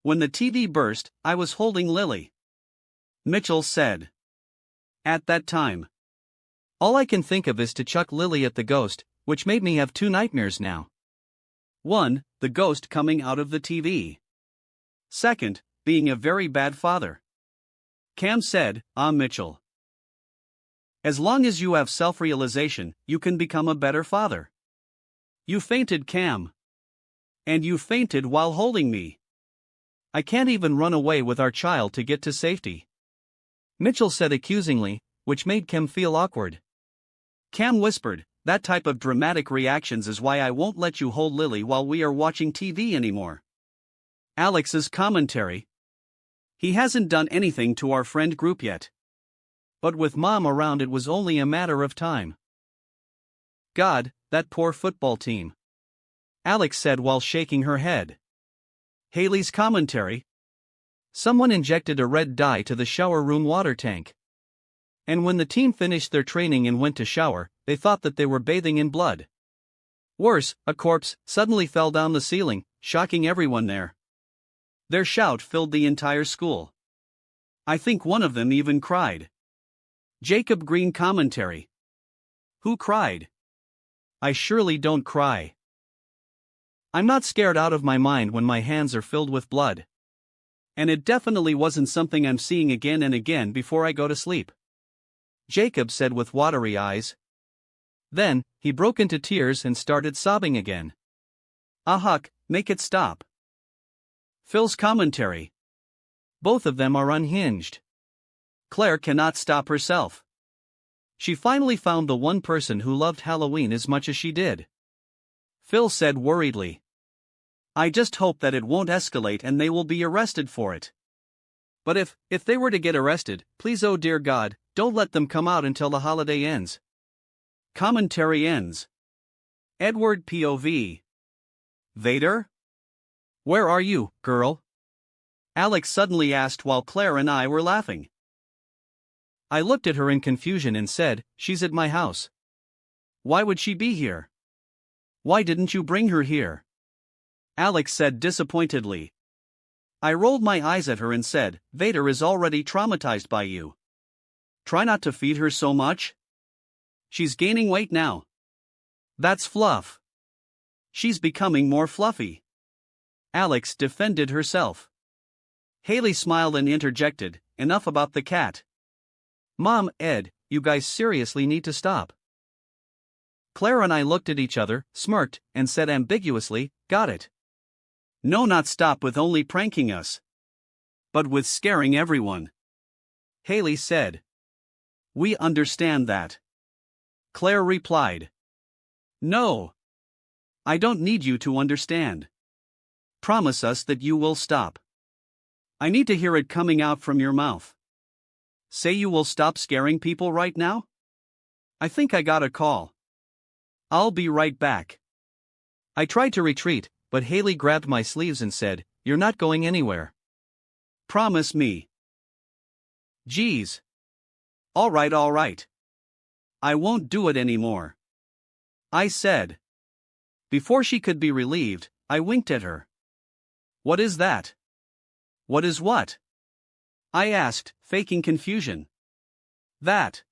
When the TV burst, I was holding Lily, Mitchell said. At that time, all I can think of is to chuck Lily at the ghost, which made me have two nightmares now. 1. The ghost coming out of the TV. 2. Being a very bad father. Cam said, Mitchell. As long as you have self-realization, you can become a better father. You fainted, Cam. And you fainted while holding me. I can't even run away with our child to get to safety, Mitchell said accusingly, which made Cam feel awkward. Cam whispered, that type of dramatic reactions is why I won't let you hold Lily while we are watching TV anymore. Alex's commentary. He hasn't done anything to our friend group yet. But with Mom around it was only a matter of time. God, that poor football team, Alex said while shaking her head. Haley's commentary. Someone injected a red dye to the shower room water tank. And when the team finished their training and went to shower, they thought that they were bathing in blood. Worse, a corpse suddenly fell down the ceiling, shocking everyone there. Their shout filled the entire school. I think one of them even cried. Jacob Green commentary. Who cried? I surely don't cry. I'm not scared out of my mind when my hands are filled with blood. And it definitely wasn't something I'm seeing again and again before I go to sleep, Jacob said with watery eyes. Then, he broke into tears and started sobbing again. Huck, make it stop. Phil's commentary. Both of them are unhinged. Claire cannot stop herself. She finally found the one person who loved Halloween as much as she did. Phil said worriedly. I just hope that it won't escalate and they will be arrested for it. But if they were to get arrested, please, oh dear God, don't let them come out until the holiday ends. Commentary ends. Edward POV. Vader? Where are you, girl? Alex suddenly asked while Claire and I were laughing. I looked at her in confusion and said, she's at my house. Why would she be here? Why didn't you bring her here? Alex said disappointedly. I rolled my eyes at her and said, Vader is already traumatized by you. Try not to feed her so much. She's gaining weight now. That's fluff. She's becoming more fluffy. Alex defended herself. Haley smiled and interjected, enough about the cat. Mom, Ed, you guys seriously need to stop. Claire and I looked at each other, smirked, and said ambiguously, got it. No, not stop with only pranking us, but with scaring everyone, Haley said. We understand that, Claire replied. No. I don't need you to understand. Promise us that you will stop. I need to hear it coming out from your mouth. Say you will stop scaring people right now? I think I got a call. I'll be right back. I tried to retreat, but Haley grabbed my sleeves and said, you're not going anywhere. Promise me. Geez. All right. I won't do it anymore, I said. Before she could be relieved, I winked at her. What is that? What is what? I asked, faking confusion. That.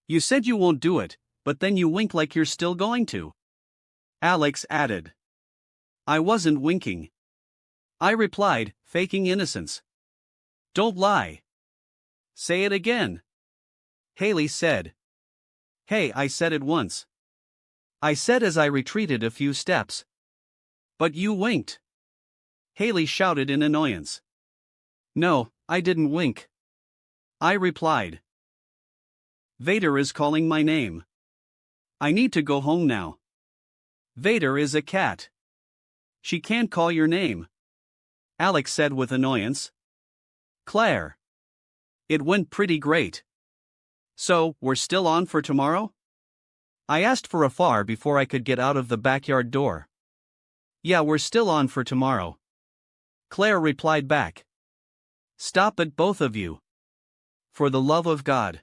You said you won't do it, but then you wink like you're still going to, Alex added. I wasn't winking, I replied, faking innocence. Don't lie. Say it again, Haley said. Hey, I said it once, I said as I retreated a few steps. But you winked, Haley shouted in annoyance. No, I didn't wink, I replied. Vader is calling my name. I need to go home now. Vader is a cat. She can't call your name, Alex said with annoyance. Claire. It went pretty great. So, we're still on for tomorrow? I asked for afar before I could get out of the backyard door. Yeah, we're still on for tomorrow. Claire replied back. Stop it, both of you. For the love of God.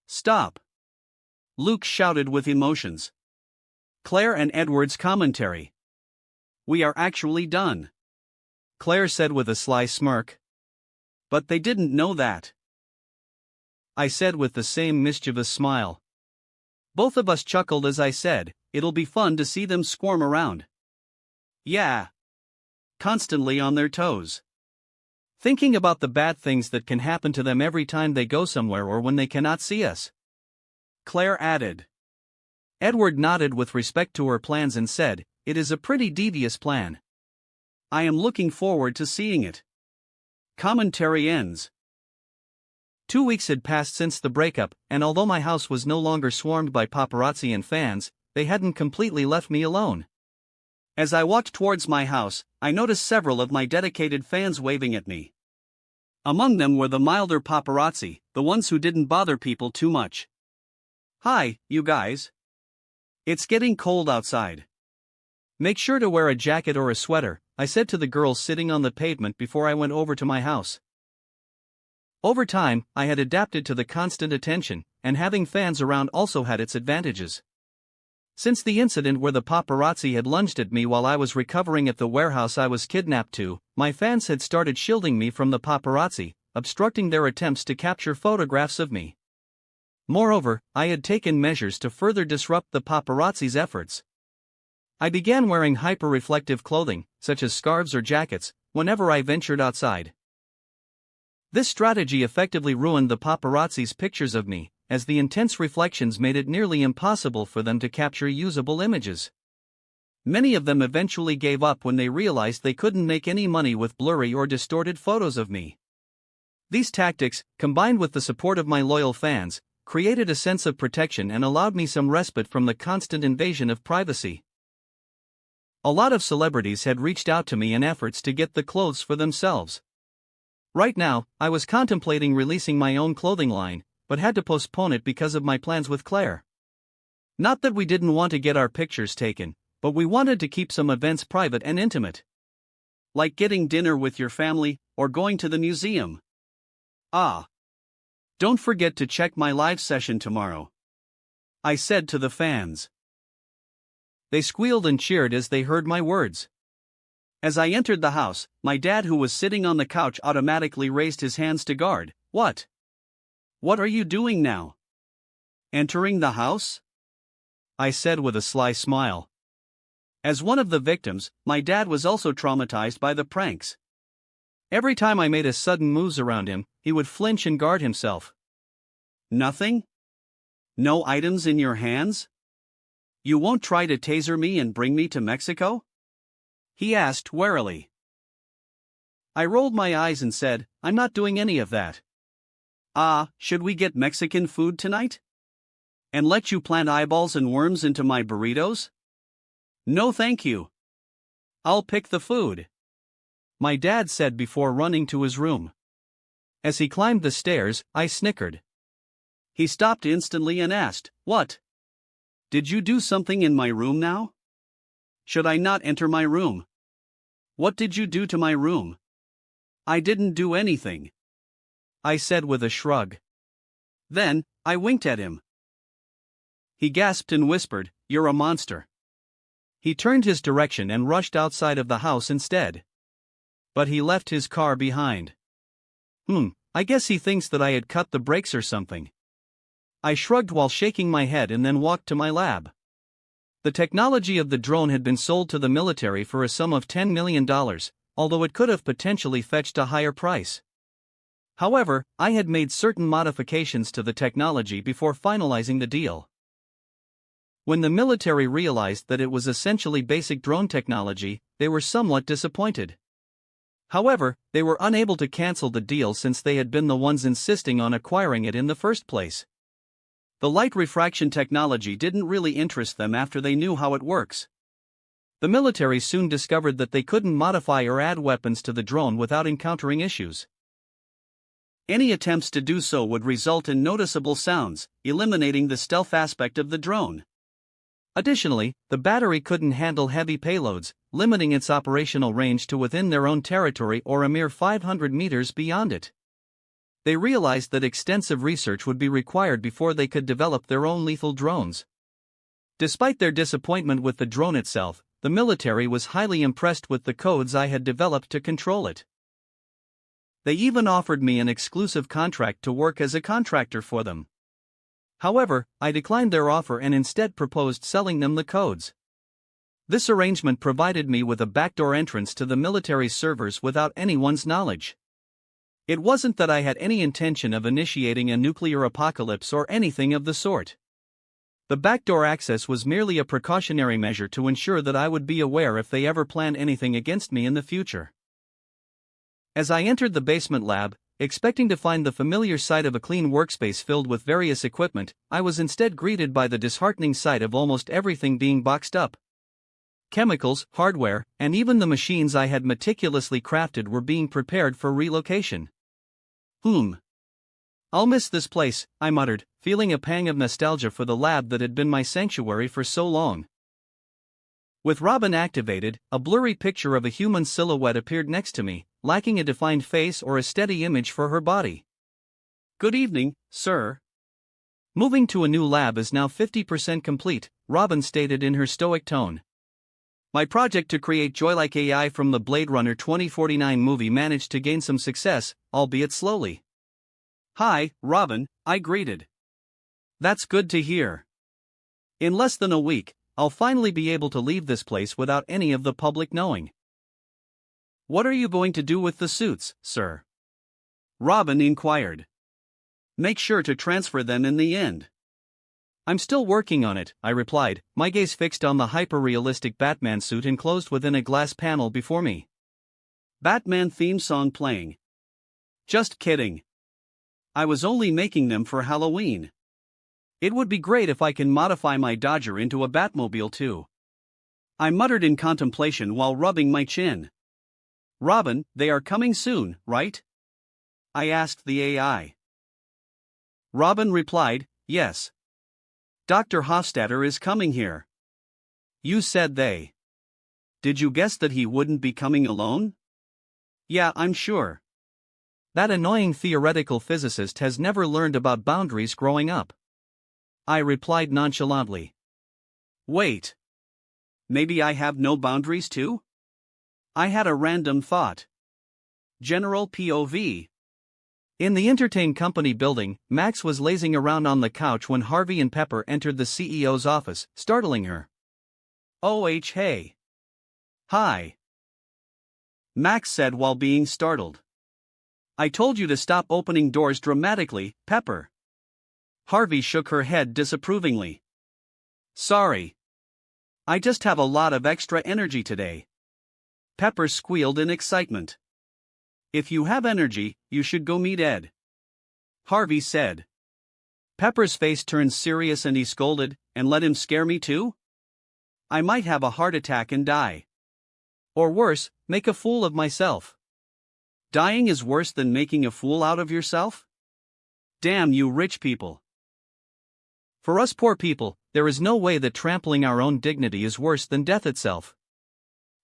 Stop. Luke shouted with emotions. Claire and Edward's commentary. We are actually done. Claire said with a sly smirk. But they didn't know that. I said with the same mischievous smile. Both of us chuckled as I said, it'll be fun to see them squirm around. Yeah. Constantly on their toes. Thinking about the bad things that can happen to them every time they go somewhere or when they cannot see us. Claire added. Edward nodded with respect to her plans and said, it is a pretty devious plan. I am looking forward to seeing it. Commentary ends. 2 weeks had passed since the breakup, and although my house was no longer swarmed by paparazzi and fans, they hadn't completely left me alone. As I walked towards my house, I noticed several of my dedicated fans waving at me. Among them were the milder paparazzi, the ones who didn't bother people too much. Hi, you guys. It's getting cold outside. Make sure to wear a jacket or a sweater, I said to the girls sitting on the pavement before I went over to my house. Over time, I had adapted to the constant attention, and having fans around also had its advantages. Since the incident where the paparazzi had lunged at me while I was recovering at the warehouse I was kidnapped to, my fans had started shielding me from the paparazzi, obstructing their attempts to capture photographs of me. Moreover, I had taken measures to further disrupt the paparazzi's efforts. I began wearing hyper-reflective clothing, such as scarves or jackets, whenever I ventured outside. This strategy effectively ruined the paparazzi's pictures of me, as the intense reflections made it nearly impossible for them to capture usable images. Many of them eventually gave up when they realized they couldn't make any money with blurry or distorted photos of me. These tactics, combined with the support of my loyal fans, created a sense of protection and allowed me some respite from the constant invasion of privacy. A lot of celebrities had reached out to me in efforts to get the clothes for themselves. Right now, I was contemplating releasing my own clothing line, but had to postpone it because of my plans with Claire. Not that we didn't want to get our pictures taken, but we wanted to keep some events private and intimate. Like getting dinner with your family, or going to the museum. Ah. Don't forget to check my live session tomorrow. I said to the fans. They squealed and cheered as they heard my words. As I entered the house, my dad, who was sitting on the couch, automatically raised his hands to guard. What? What are you doing now? Entering the house? I said with a sly smile. As one of the victims, my dad was also traumatized by the pranks. Every time I made a sudden moves around him, he would flinch and guard himself. Nothing? No items in your hands? You won't try to taser me and bring me to Mexico? He asked warily. I rolled my eyes and said, I'm not doing any of that. Should we get Mexican food tonight? And let you plant eyeballs and worms into my burritos? No thank you. I'll pick the food. My dad said before running to his room. As he climbed the stairs, I snickered. He stopped instantly and asked, What? Did you do something in my room now? Should I not enter my room? What did you do to my room? I didn't do anything. I said with a shrug. Then, I winked at him. He gasped and whispered, You're a monster. He turned his direction and rushed outside of the house instead. But he left his car behind. I guess he thinks that I had cut the brakes or something. I shrugged while shaking my head and then walked to my lab. The technology of the drone had been sold to the military for a sum of $10 million, although it could have potentially fetched a higher price. However, I had made certain modifications to the technology before finalizing the deal. When the military realized that it was essentially basic drone technology, they were somewhat disappointed. However, they were unable to cancel the deal since they had been the ones insisting on acquiring it in the first place. The light refraction technology didn't really interest them after they knew how it works. The military soon discovered that they couldn't modify or add weapons to the drone without encountering issues. Any attempts to do so would result in noticeable sounds, eliminating the stealth aspect of the drone. Additionally, the battery couldn't handle heavy payloads, limiting its operational range to within their own territory or a mere 500 meters beyond it. They realized that extensive research would be required before they could develop their own lethal drones. Despite their disappointment with the drone itself, the military was highly impressed with the codes I had developed to control it. They even offered me an exclusive contract to work as a contractor for them. However, I declined their offer and instead proposed selling them the codes. This arrangement provided me with a backdoor entrance to the military's servers without anyone's knowledge. It wasn't that I had any intention of initiating a nuclear apocalypse or anything of the sort. The backdoor access was merely a precautionary measure to ensure that I would be aware if they ever planned anything against me in the future. As I entered the basement lab, expecting to find the familiar sight of a clean workspace filled with various equipment, I was instead greeted by the disheartening sight of almost everything being boxed up. Chemicals, hardware, and even the machines I had meticulously crafted were being prepared for relocation. I'll miss this place, I muttered, feeling a pang of nostalgia for the lab that had been my sanctuary for so long. With Robin activated, a blurry picture of a human silhouette appeared next to me, lacking a defined face or a steady image for her body. "Good evening, sir." Moving to a new lab is now 50% complete, Robin stated in her stoic tone. My project to create joy-like AI from the Blade Runner 2049 movie managed to gain some success, albeit slowly. "Hi, Robin," I greeted. "That's good to hear. In less than a week, I'll finally be able to leave this place without any of the public knowing." "What are you going to do with the suits, sir?" Robin inquired. "Make sure to transfer them in the end." "I'm still working on it," I replied, my gaze fixed on the hyper-realistic Batman suit enclosed within a glass panel before me. Batman theme song playing. Just kidding. I was only making them for Halloween. It would be great if I can modify my Dodger into a Batmobile too. I muttered in contemplation while rubbing my chin. "Robin, they are coming soon, right?" I asked the AI. Robin replied, "Yes. Dr. Hofstadter is coming here." "You said they. Did you guess that he wouldn't be coming alone?" "Yeah, I'm sure. That annoying theoretical physicist has never learned about boundaries growing up." I replied nonchalantly. "Wait. Maybe I have no boundaries too?" I had a random thought. General POV. In the Entertain Company building, Max was lazing around on the couch when Harvey and Pepper entered the CEO's office, startling her. "Oh hey. Hi," Max said while being startled. "I told you to stop opening doors dramatically, Pepper." Harvey shook her head disapprovingly. "Sorry. I just have a lot of extra energy today." Pepper squealed in excitement. "If you have energy, you should go meet Ed," Harvey said. Pepper's face turned serious and he scolded, "And let him scare me too? I might have a heart attack and die. Or worse, make a fool of myself." "Dying is worse than making a fool out of yourself? Damn you rich people." "For us poor people, there is no way that trampling our own dignity is worse than death itself,"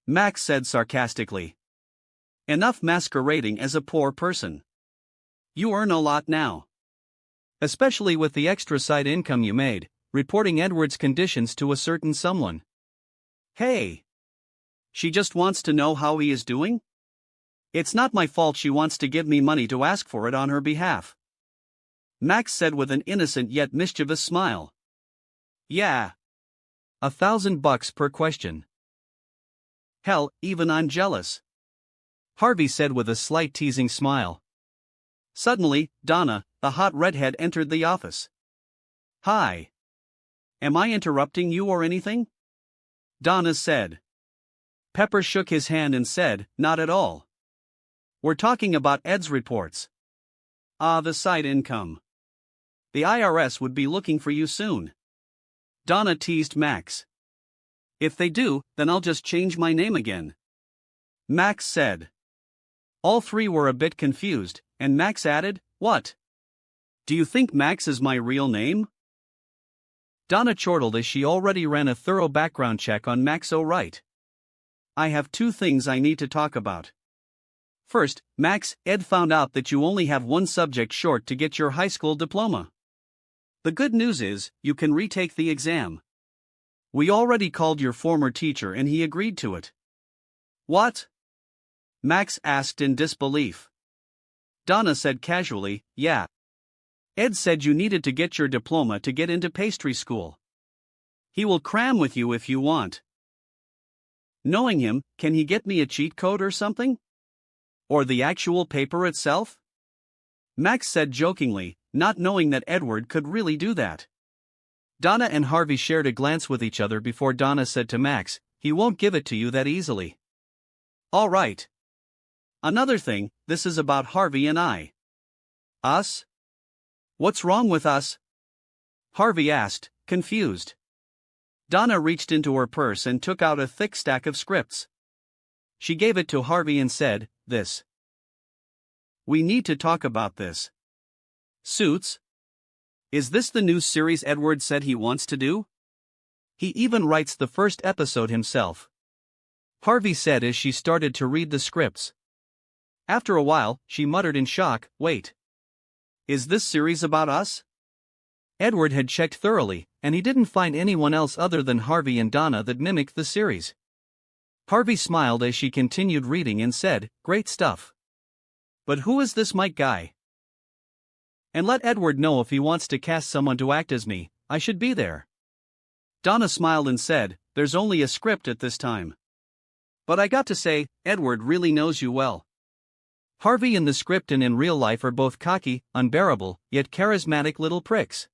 Max said sarcastically. "Enough masquerading as a poor person. You earn a lot now. Especially with the extra side income you made, reporting Edward's conditions to a certain someone." "Hey. She just wants to know how he is doing? It's not my fault she wants to give me money to ask for it on her behalf," Max said with an innocent yet mischievous smile. "Yeah. $1,000 per question. Hell, even I'm jealous," Harvey said with a slight teasing smile. Suddenly, Donna, the hot redhead, entered the office. "Hi. Am I interrupting you or anything?" Donna said. Pepper shook his hand and said, "Not at all. We're talking about Ed's reports." "Ah, the side income. The IRS would be looking for you soon," Donna teased Max. "If they do, then I'll just change my name again," Max said. All three were a bit confused, and Max added, What? Do you think Max is my real name? Donna chortled as she already ran a thorough background check on Max O'Wright. I have two things I need to talk about. First, Max, Ed found out that you only have one subject short to get your high school diploma. The good news is, you can retake the exam. We already called your former teacher and he agreed to it. What? Max asked in disbelief. Donna said casually, yeah. Ed said you needed to get your diploma to get into pastry school. He will cram with you if you want. Knowing him, can he get me a cheat code or something? Or the actual paper itself? Max said jokingly, not knowing that Edward could really do that. Donna and Harvey shared a glance with each other before Donna said to Max, he won't give it to you that easily. All right. Another thing, this is about Harvey and I. Us? What's wrong with us? Harvey asked, confused. Donna reached into her purse and took out a thick stack of scripts. She gave it to Harvey and said, this. We need to talk about this. Suits? Is this the new series Edward said he wants to do? He even writes the first episode himself. Harvey said as she started to read the scripts. After a while, she muttered in shock, wait. Is this series about us? Edward had checked thoroughly, and he didn't find anyone else other than Harvey and Donna that mimicked the series. Harvey smiled as she continued reading and said, great stuff. But who is this Mike guy? And let Edward know if he wants to cast someone to act as me, I should be there. Donna smiled and said, there's only a script at this time. But I got to say, Edward really knows you well. Harvey in the script and in real life are both cocky, unbearable, yet charismatic little pricks.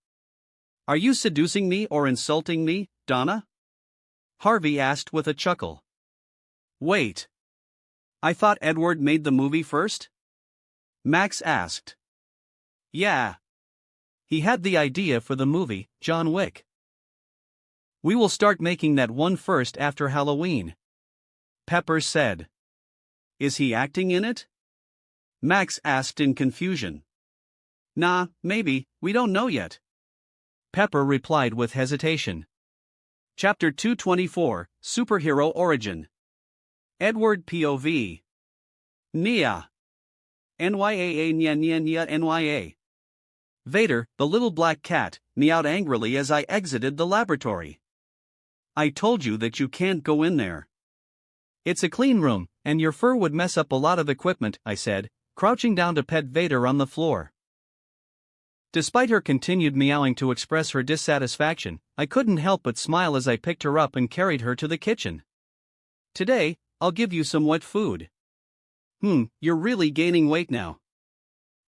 Are you seducing me or insulting me, Donna? Harvey asked with a chuckle. Wait. I thought Edward made the movie first? Max asked. Yeah. He had the idea for the movie, John Wick. We will start making that one first after Halloween. Pepper said. Is he acting in it? Max asked in confusion. Nah, maybe, we don't know yet. Pepper replied with hesitation. Chapter 224, Superhero Origin. Edward POV. Nya. NYAA nya nya nya NYA. Vader, the little black cat, meowed angrily as I exited the laboratory. I told you that you can't go in there. It's a clean room, and your fur would mess up a lot of equipment, I said, crouching down to pet Vader on the floor. Despite her continued meowing to express her dissatisfaction, I couldn't help but smile as I picked her up and carried her to the kitchen. Today, I'll give you some wet food. You're really gaining weight now.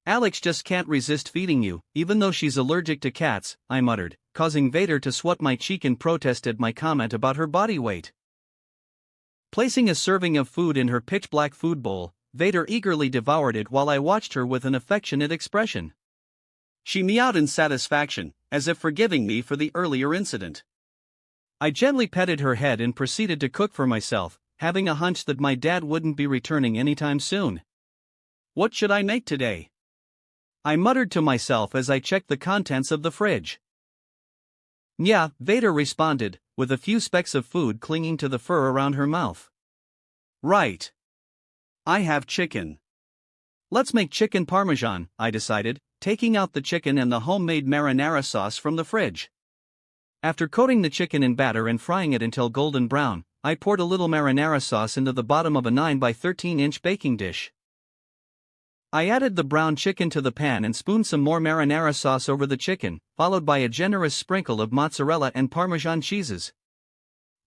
Alex just can't resist feeding you, even though she's allergic to cats, I muttered, causing Vader to swat my cheek in protest at my comment about her body weight. Placing a serving of food in her pitch-black food bowl, Vader eagerly devoured it while I watched her with an affectionate expression. She meowed in satisfaction, as if forgiving me for the earlier incident. I gently petted her head and proceeded to cook for myself, having a hunch that my dad wouldn't be returning anytime soon. What should I make today? I muttered to myself as I checked the contents of the fridge. Yeah, Vader responded, with a few specks of food clinging to the fur around her mouth. Right. I have chicken. Let's make chicken parmesan, I decided, taking out the chicken and the homemade marinara sauce from the fridge. After coating the chicken in batter and frying it until golden brown, I poured a little marinara sauce into the bottom of a 9 by 13-inch baking dish. I added the browned chicken to the pan and spooned some more marinara sauce over the chicken, followed by a generous sprinkle of mozzarella and Parmesan cheeses.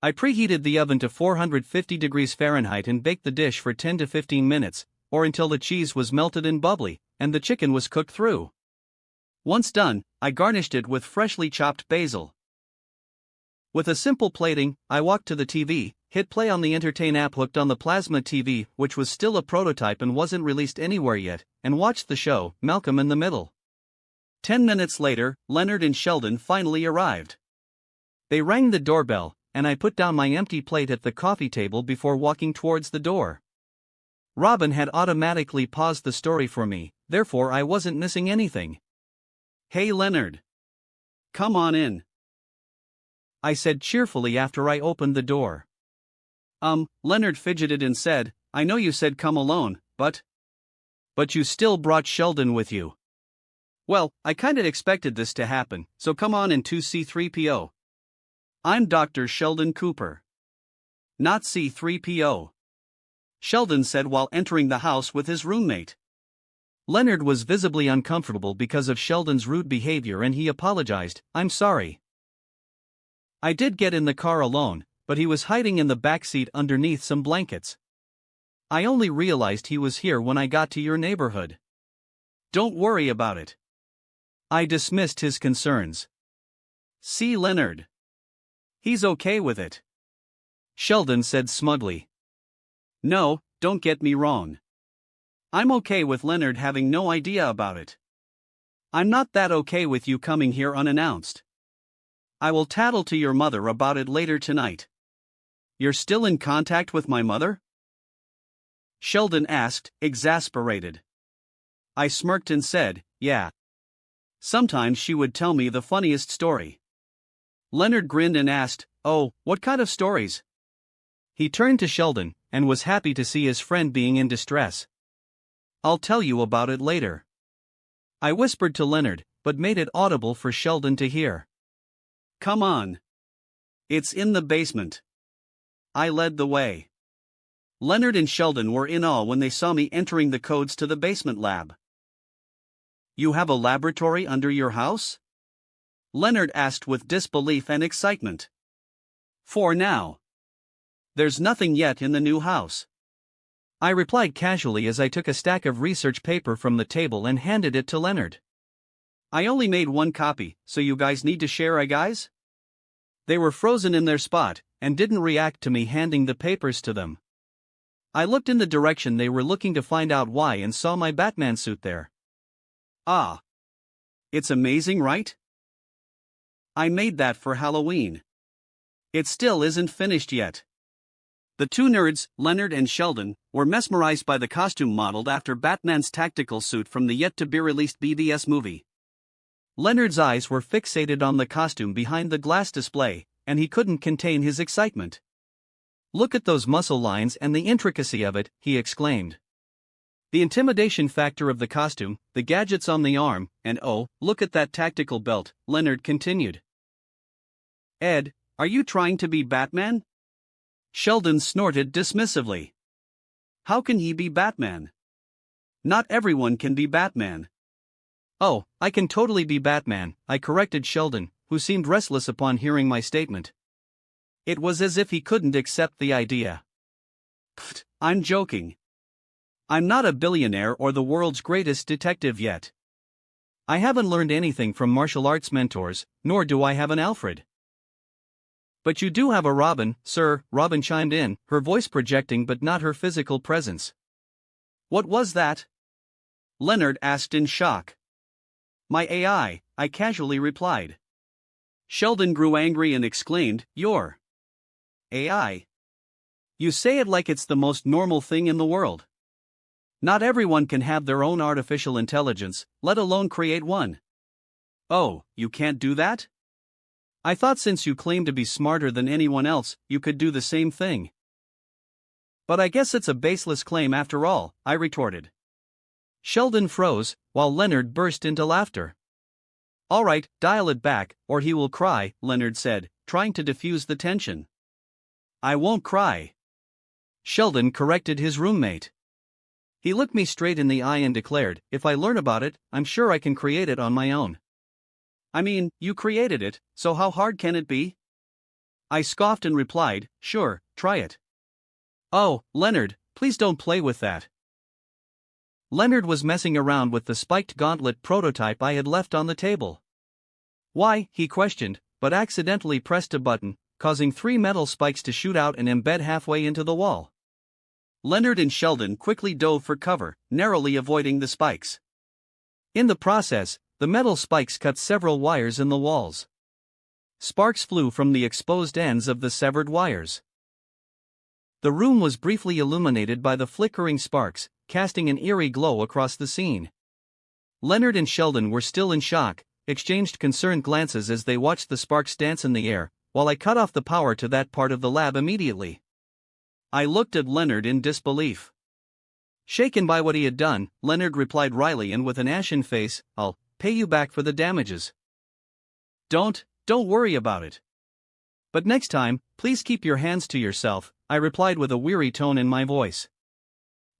I preheated the oven to 450 degrees Fahrenheit and baked the dish for 10 to 15 minutes, or until the cheese was melted and bubbly, and the chicken was cooked through. Once done, I garnished it with freshly chopped basil. With a simple plating, I walked to the TV, hit play on the Entertain app hooked on the plasma TV, which was still a prototype and wasn't released anywhere yet, and watched the show, Malcolm in the Middle. 10 minutes later, Leonard and Sheldon finally arrived. They rang the doorbell, and I put down my empty plate at the coffee table before walking towards the door. Robin had automatically paused the story for me, therefore I wasn't missing anything. "Hey Leonard. Come on in," I said cheerfully after I opened the door. Leonard fidgeted and said, "I know you said come alone, but you still brought Sheldon with you." "Well, I kinda expected this to happen, so come on in to C3PO. I'm Dr. Sheldon Cooper." "Not C3PO," Sheldon said while entering the house with his roommate. Leonard was visibly uncomfortable because of Sheldon's rude behavior and he apologized, "I'm sorry." I did get in the car alone, but he was hiding in the back seat underneath some blankets. I only realized he was here when I got to your neighborhood. "Don't worry about it." I dismissed his concerns. "See Leonard. He's okay with it," Sheldon said smugly. "No, don't get me wrong. I'm okay with Leonard having no idea about it. I'm not that okay with you coming here unannounced. I will tattle to your mother about it later tonight." "You're still in contact with my mother?" Sheldon asked, exasperated. I smirked and said, "Yeah. Sometimes she would tell me the funniest story." Leonard grinned and asked, "Oh, what kind of stories?" He turned to Sheldon, and was happy to see his friend being in distress. "I'll tell you about it later." I whispered to Leonard, but made it audible for Sheldon to hear. "Come on. It's in the basement." I led the way. Leonard and Sheldon were in awe when they saw me entering the codes to the basement lab. "You have a laboratory under your house?" Leonard asked with disbelief and excitement. "For now. There's nothing yet in the new house," I replied casually as I took a stack of research paper from the table and handed it to Leonard. "I only made one copy, so you guys need to share, guys?" They were frozen in their spot, and didn't react to me handing the papers to them. I looked in the direction they were looking to find out why and saw my Batman suit there. "Ah. It's amazing, right? I made that for Halloween. It still isn't finished yet." The two nerds, Leonard and Sheldon, were mesmerized by the costume modeled after Batman's tactical suit from the yet-to-be-released BVS movie. Leonard's eyes were fixated on the costume behind the glass display, and he couldn't contain his excitement. "Look at those muscle lines and the intricacy of it," he exclaimed. "The intimidation factor of the costume, the gadgets on the arm, and oh, look at that tactical belt," Leonard continued. "Ed, are you trying to be Batman?" Sheldon snorted dismissively. "How can he be Batman? Not everyone can be Batman." "Oh, I can totally be Batman," I corrected Sheldon, who seemed restless upon hearing my statement. It was as if he couldn't accept the idea. "Pfft, I'm joking. I'm not a billionaire or the world's greatest detective yet. I haven't learned anything from martial arts mentors, nor do I have an Alfred." "But you do have a Robin, sir," Robin chimed in, her voice projecting but not her physical presence. "What was that?" Leonard asked in shock. "My AI," I casually replied. Sheldon grew angry and exclaimed, "Your AI? You say it like it's the most normal thing in the world. Not everyone can have their own artificial intelligence, let alone create one." "Oh, you can't do that? I thought since you claim to be smarter than anyone else, you could do the same thing." "But I guess it's a baseless claim after all," I retorted. Sheldon froze, while Leonard burst into laughter. "All right, dial it back, or he will cry," Leonard said, trying to diffuse the tension. "I won't cry," Sheldon corrected his roommate. He looked me straight in the eye and declared, "If I learn about it, I'm sure I can create it on my own." "I mean, you created it, so how hard can it be?" I scoffed and replied, "Sure, try it." "Oh, Leonard, please don't play with that." Leonard was messing around with the spiked gauntlet prototype I had left on the table. "Why?" he questioned, but accidentally pressed a button, causing 3 metal spikes to shoot out and embed halfway into the wall. Leonard and Sheldon quickly dove for cover, narrowly avoiding the spikes. In the process, the metal spikes cut several wires in the walls. Sparks flew from the exposed ends of the severed wires. The room was briefly illuminated by the flickering sparks, casting an eerie glow across the scene. Leonard and Sheldon were still in shock, exchanged concerned glances as they watched the sparks dance in the air, while I cut off the power to that part of the lab immediately. I looked at Leonard in disbelief. Shaken by what he had done, Leonard replied wryly and with an ashen face, "I'll pay you back for the damages. Don't worry about it. But next time, please keep your hands to yourself," I replied with a weary tone in my voice.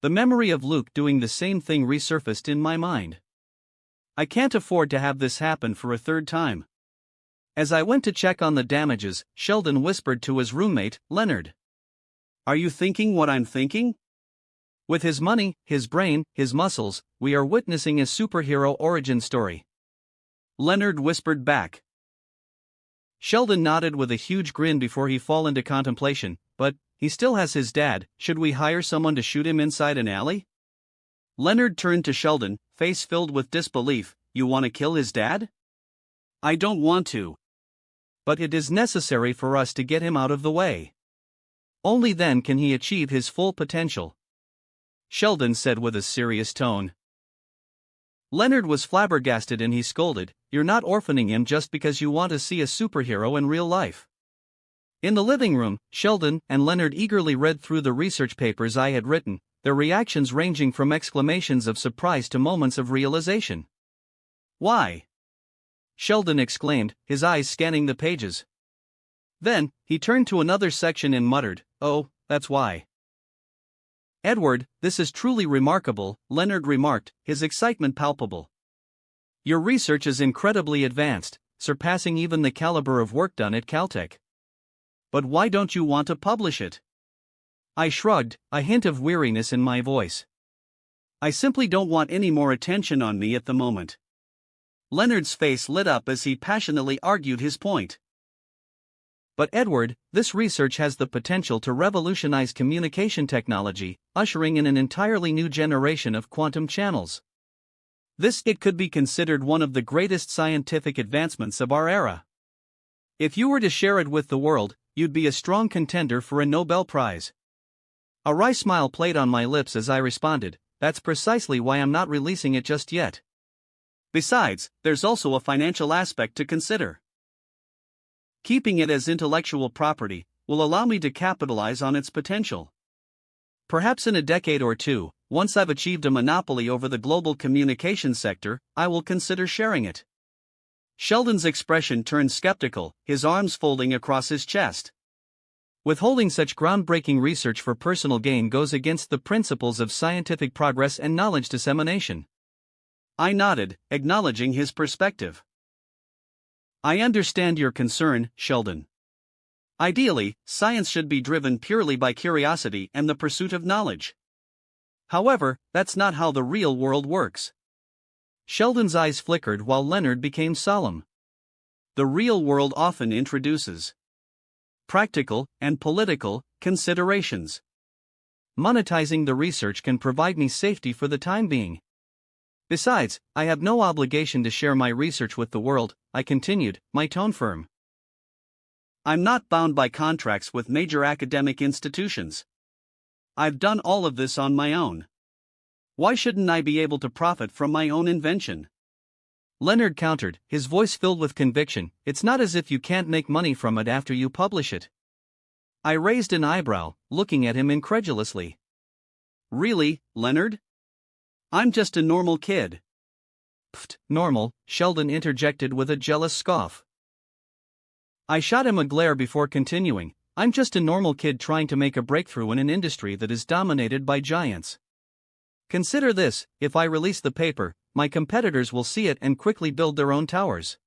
The memory of Luke doing the same thing resurfaced in my mind. I can't afford to have this happen for a third time. As I went to check on the damages, Sheldon whispered to his roommate, Leonard. "Are you thinking what I'm thinking? With his money, his brain, his muscles, we are witnessing a superhero origin story." Leonard whispered back. Sheldon nodded with a huge grin before he fell into contemplation. "But he still has his dad, should we hire someone to shoot him inside an alley?" Leonard turned to Sheldon, face filled with disbelief. "You want to kill his dad?" "I don't want to. But it is necessary for us to get him out of the way. Only then can he achieve his full potential," Sheldon said with a serious tone. Leonard was flabbergasted and he scolded, "You're not orphaning him just because you want to see a superhero in real life." In the living room, Sheldon and Leonard eagerly read through the research papers I had written, their reactions ranging from exclamations of surprise to moments of realization. "Why?" Sheldon exclaimed, his eyes scanning the pages. Then, he turned to another section and muttered, "Oh, that's why." "Edward, this is truly remarkable," Leonard remarked, his excitement palpable. "Your research is incredibly advanced, surpassing even the caliber of work done at Caltech. But why don't you want to publish it?" I shrugged, a hint of weariness in my voice. "I simply don't want any more attention on me at the moment." Leonard's face lit up as he passionately argued his point. "But Edward, this research has the potential to revolutionize communication technology, ushering in an entirely new generation of quantum channels. It could be considered one of the greatest scientific advancements of our era. If you were to share it with the world, you'd be a strong contender for a Nobel Prize." A wry smile played on my lips as I responded, "That's precisely why I'm not releasing it just yet. Besides, there's also a financial aspect to consider. Keeping it as intellectual property will allow me to capitalize on its potential. Perhaps in a decade or two, once I've achieved a monopoly over the global communications sector, I will consider sharing it." Sheldon's expression turned skeptical, his arms folding across his chest. "Withholding such groundbreaking research for personal gain goes against the principles of scientific progress and knowledge dissemination." I nodded, acknowledging his perspective. "I understand your concern, Sheldon. Ideally, science should be driven purely by curiosity and the pursuit of knowledge. However, that's not how the real world works." Sheldon's eyes flickered while Leonard became solemn. "The real world often introduces practical and political considerations. Monetizing the research can provide me safety for the time being. Besides, I have no obligation to share my research with the world," I continued, my tone firm. "I'm not bound by contracts with major academic institutions. I've done all of this on my own. Why shouldn't I be able to profit from my own invention?" Leonard countered, his voice filled with conviction. "It's not as if you can't make money from it after you publish it." I raised an eyebrow, looking at him incredulously. "Really, Leonard? I'm just a normal kid." "Pfft, normal," Sheldon interjected with a jealous scoff. I shot him a glare before continuing, "I'm just a normal kid trying to make a breakthrough in an industry that is dominated by giants. Consider this, if I release the paper, my competitors will see it and quickly build their own towers.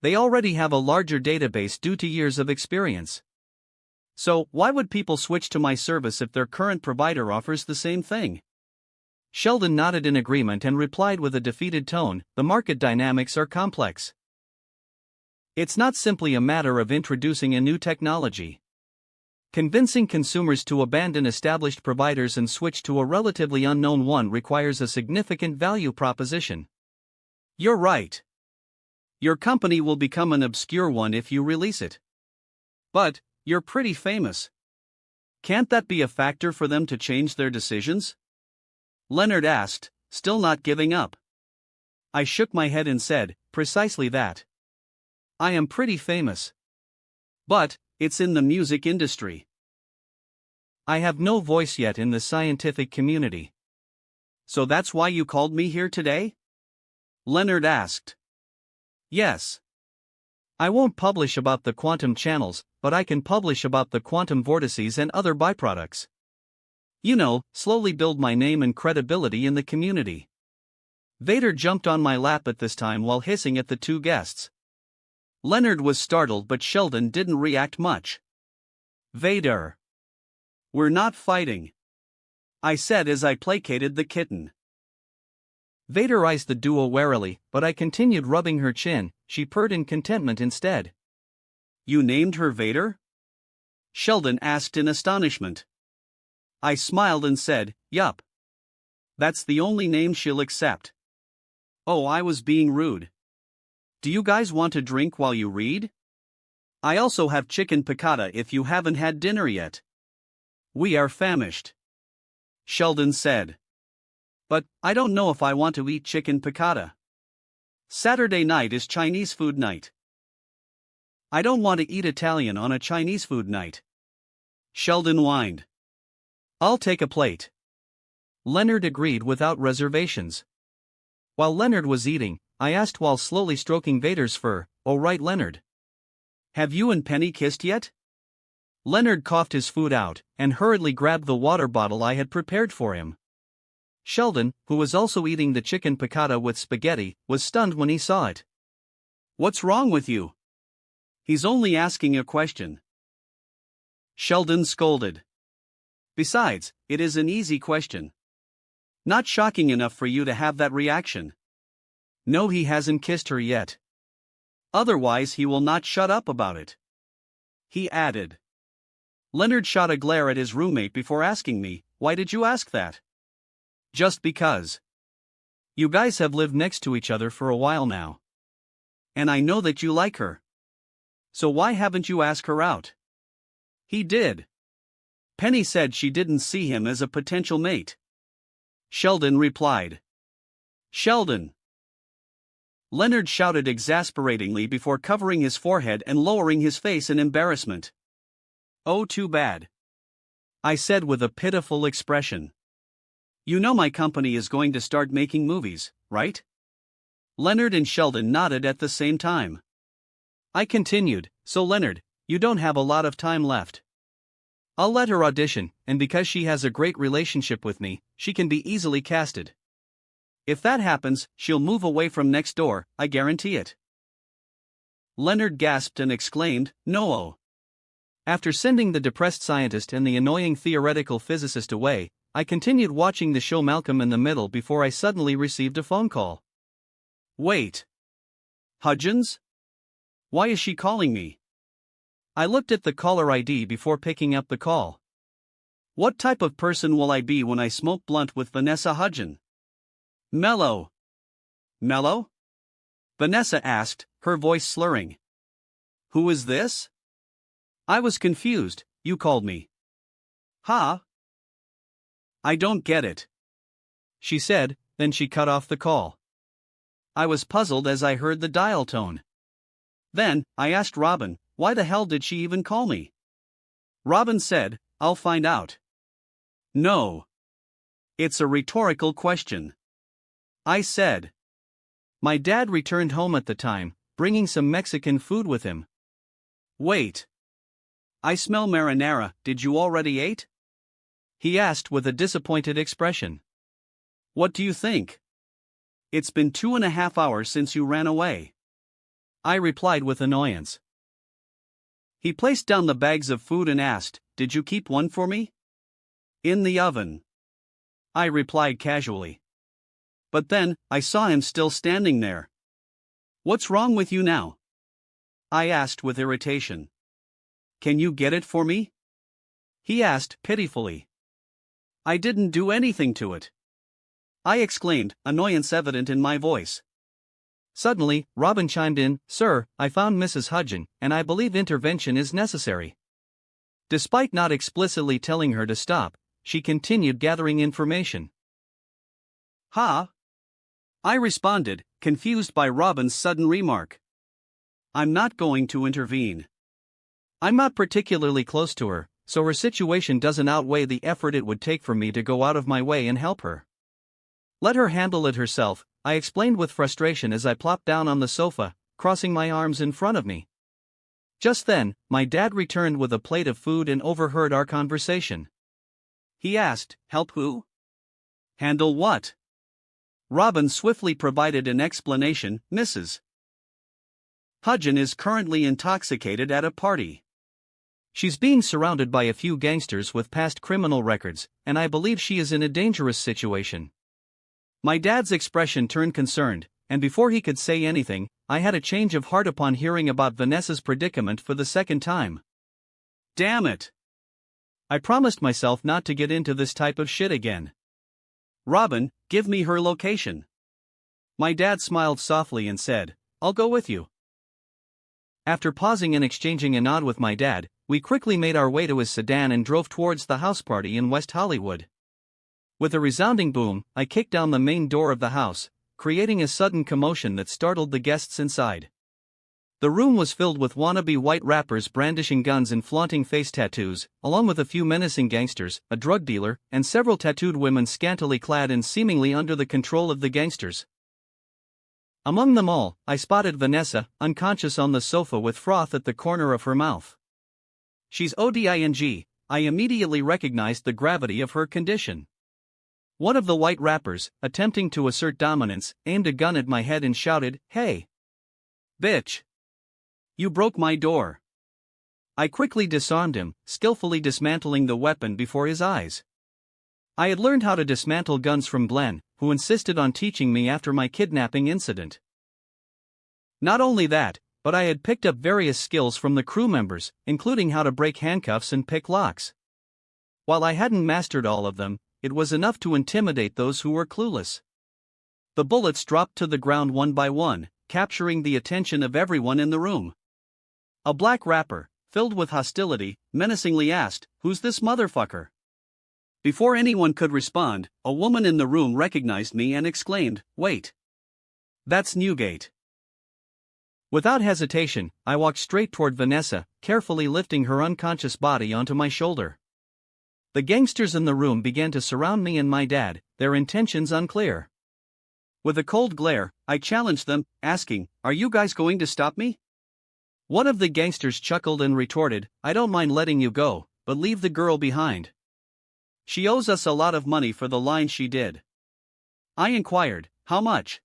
They already have a larger database due to years of experience. So, why would people switch to my service if their current provider offers the same thing?" Sheldon nodded in agreement and replied with a defeated tone, "The market dynamics are complex. It's not simply a matter of introducing a new technology. Convincing consumers to abandon established providers and switch to a relatively unknown one requires a significant value proposition. You're right. Your company will become an obscure one if you release it. But, you're pretty famous. Can't that be a factor for them to change their decisions?" Leonard asked, still not giving up. I shook my head and said, precisely that. I am pretty famous. But, it's in the music industry. I have no voice yet in the scientific community. So that's why you called me here today? Leonard asked. Yes. I won't publish about the quantum channels, but I can publish about the quantum vortices and other byproducts. You know, slowly build my name and credibility in the community. Vader jumped on my lap at this time while hissing at the two guests. Leonard was startled, but Sheldon didn't react much. Vader. We're not fighting, I said as I placated the kitten. Vader eyed the duo warily, but I continued rubbing her chin. She purred in contentment instead. You named her Vader? Sheldon asked in astonishment. I smiled and said, yup. That's the only name she'll accept. Oh, I was being rude. Do you guys want a drink while you read? I also have chicken piccata if you haven't had dinner yet. We are famished, Sheldon said. But, I don't know if I want to eat chicken piccata. Saturday night is Chinese food night. I don't want to eat Italian on a Chinese food night. Sheldon whined. I'll take a plate. Leonard agreed without reservations. While Leonard was eating, I asked while slowly stroking Vader's fur, "Oh right, Leonard. Have you and Penny kissed yet?" Leonard coughed his food out, and hurriedly grabbed the water bottle I had prepared for him. Sheldon, who was also eating the chicken piccata with spaghetti, was stunned when he saw it. What's wrong with you? He's only asking a question. Sheldon scolded. Besides, it is an easy question. Not shocking enough for you to have that reaction. No, he hasn't kissed her yet. Otherwise he will not shut up about it. He added. Leonard shot a glare at his roommate before asking me, why did you ask that? Just because. You guys have lived next to each other for a while now. And I know that you like her. So why haven't you asked her out? He did. Penny said she didn't see him as a potential mate. Sheldon replied. Sheldon. Leonard shouted exasperatingly before covering his forehead and lowering his face in embarrassment. Oh, too bad, I said with a pitiful expression. You know my company is going to start making movies, right? Leonard and Sheldon nodded at the same time. I continued, so Leonard, you don't have a lot of time left. I'll let her audition, and because she has a great relationship with me, she can be easily casted. If that happens, she'll move away from next door, I guarantee it. Leonard gasped and exclaimed, no. After sending the depressed scientist and the annoying theoretical physicist away, I continued watching the show Malcolm in the Middle before I suddenly received a phone call. Wait. Hudgens? Why is she calling me? I looked at the caller ID before picking up the call. What type of person will I be when I smoke blunt with Vanessa Hudgens? Mellow. Mellow? Vanessa asked, her voice slurring. Who is this? I was confused. You called me. Huh? I don't get it, she said, then she cut off the call. I was puzzled as I heard the dial tone. Then, I asked Robin, why the hell did she even call me? Robin said, I'll find out. No. It's a rhetorical question. I said. My dad returned home at the time, bringing some Mexican food with him. Wait. I smell marinara, did you already eat? He asked with a disappointed expression. What do you think? It's been 2.5 hours since you ran away. I replied with annoyance. He placed down the bags of food and asked, did you keep one for me? In the oven. I replied casually. But then, I saw him still standing there. What's wrong with you now? I asked with irritation. Can you get it for me? He asked pitifully. I didn't do anything to it, I exclaimed, annoyance evident in my voice. Suddenly, Robin chimed in, Sir, I found Mrs. Hudgens, and I believe intervention is necessary. Despite not explicitly telling her to stop, she continued gathering information. Huh? I responded, confused by Robin's sudden remark. I'm not going to intervene. I'm not particularly close to her, so her situation doesn't outweigh the effort it would take for me to go out of my way and help her. Let her handle it herself, I explained with frustration as I plopped down on the sofa, crossing my arms in front of me. Just then, my dad returned with a plate of food and overheard our conversation. He asked, "Help who?" "Handle what?" Robin swiftly provided an explanation, "Mrs. Hudgen is currently intoxicated at a party. She's being surrounded by a few gangsters with past criminal records, and I believe she is in a dangerous situation." My dad's expression turned concerned, and before he could say anything, I had a change of heart upon hearing about Vanessa's predicament for the second time. Damn it! I promised myself not to get into this type of shit again. "Robin, give me her location." My dad smiled softly and said, "I'll go with you." After pausing and exchanging a nod with my dad, we quickly made our way to his sedan and drove towards the house party in West Hollywood. With a resounding boom, I kicked down the main door of the house, creating a sudden commotion that startled the guests inside. The room was filled with wannabe white rappers brandishing guns and flaunting face tattoos, along with a few menacing gangsters, a drug dealer, and several tattooed women scantily clad and seemingly under the control of the gangsters. Among them all, I spotted Vanessa, unconscious on the sofa with froth at the corner of her mouth. "She's ODING, I immediately recognized the gravity of her condition. One of the white rappers, attempting to assert dominance, aimed a gun at my head and shouted, "Hey! Bitch! You broke my door." I quickly disarmed him, skillfully dismantling the weapon before his eyes. I had learned how to dismantle guns from Glenn, who insisted on teaching me after my kidnapping incident. Not only that, but I had picked up various skills from the crew members, including how to break handcuffs and pick locks. While I hadn't mastered all of them, it was enough to intimidate those who were clueless. The bullets dropped to the ground one by one, capturing the attention of everyone in the room. A black rapper, filled with hostility, menacingly asked, "Who's this motherfucker?" Before anyone could respond, a woman in the room recognized me and exclaimed, "Wait! That's Newgate." Without hesitation, I walked straight toward Vanessa, carefully lifting her unconscious body onto my shoulder. The gangsters in the room began to surround me and my dad, their intentions unclear. With a cold glare, I challenged them, asking, "Are you guys going to stop me?" One of the gangsters chuckled and retorted, "I don't mind letting you go, but leave the girl behind. She owes us a lot of money for the line she did." I inquired, "How much?"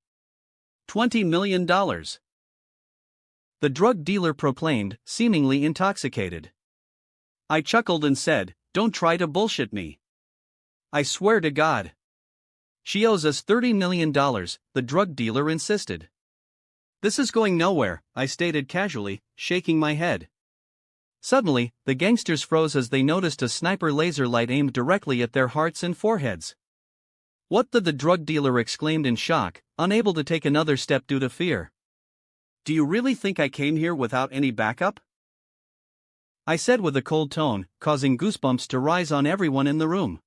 $20 million. The drug dealer proclaimed, seemingly intoxicated. I chuckled and said, "Don't try to bullshit me. I swear to God. She owes us $30 million, the drug dealer insisted. "This is going nowhere," I stated casually, shaking my head. Suddenly, the gangsters froze as they noticed a sniper laser light aimed directly at their hearts and foreheads. "What the drug dealer exclaimed in shock, unable to take another step due to fear. "Do you really think I came here without any backup?" I said with a cold tone, causing goosebumps to rise on everyone in the room.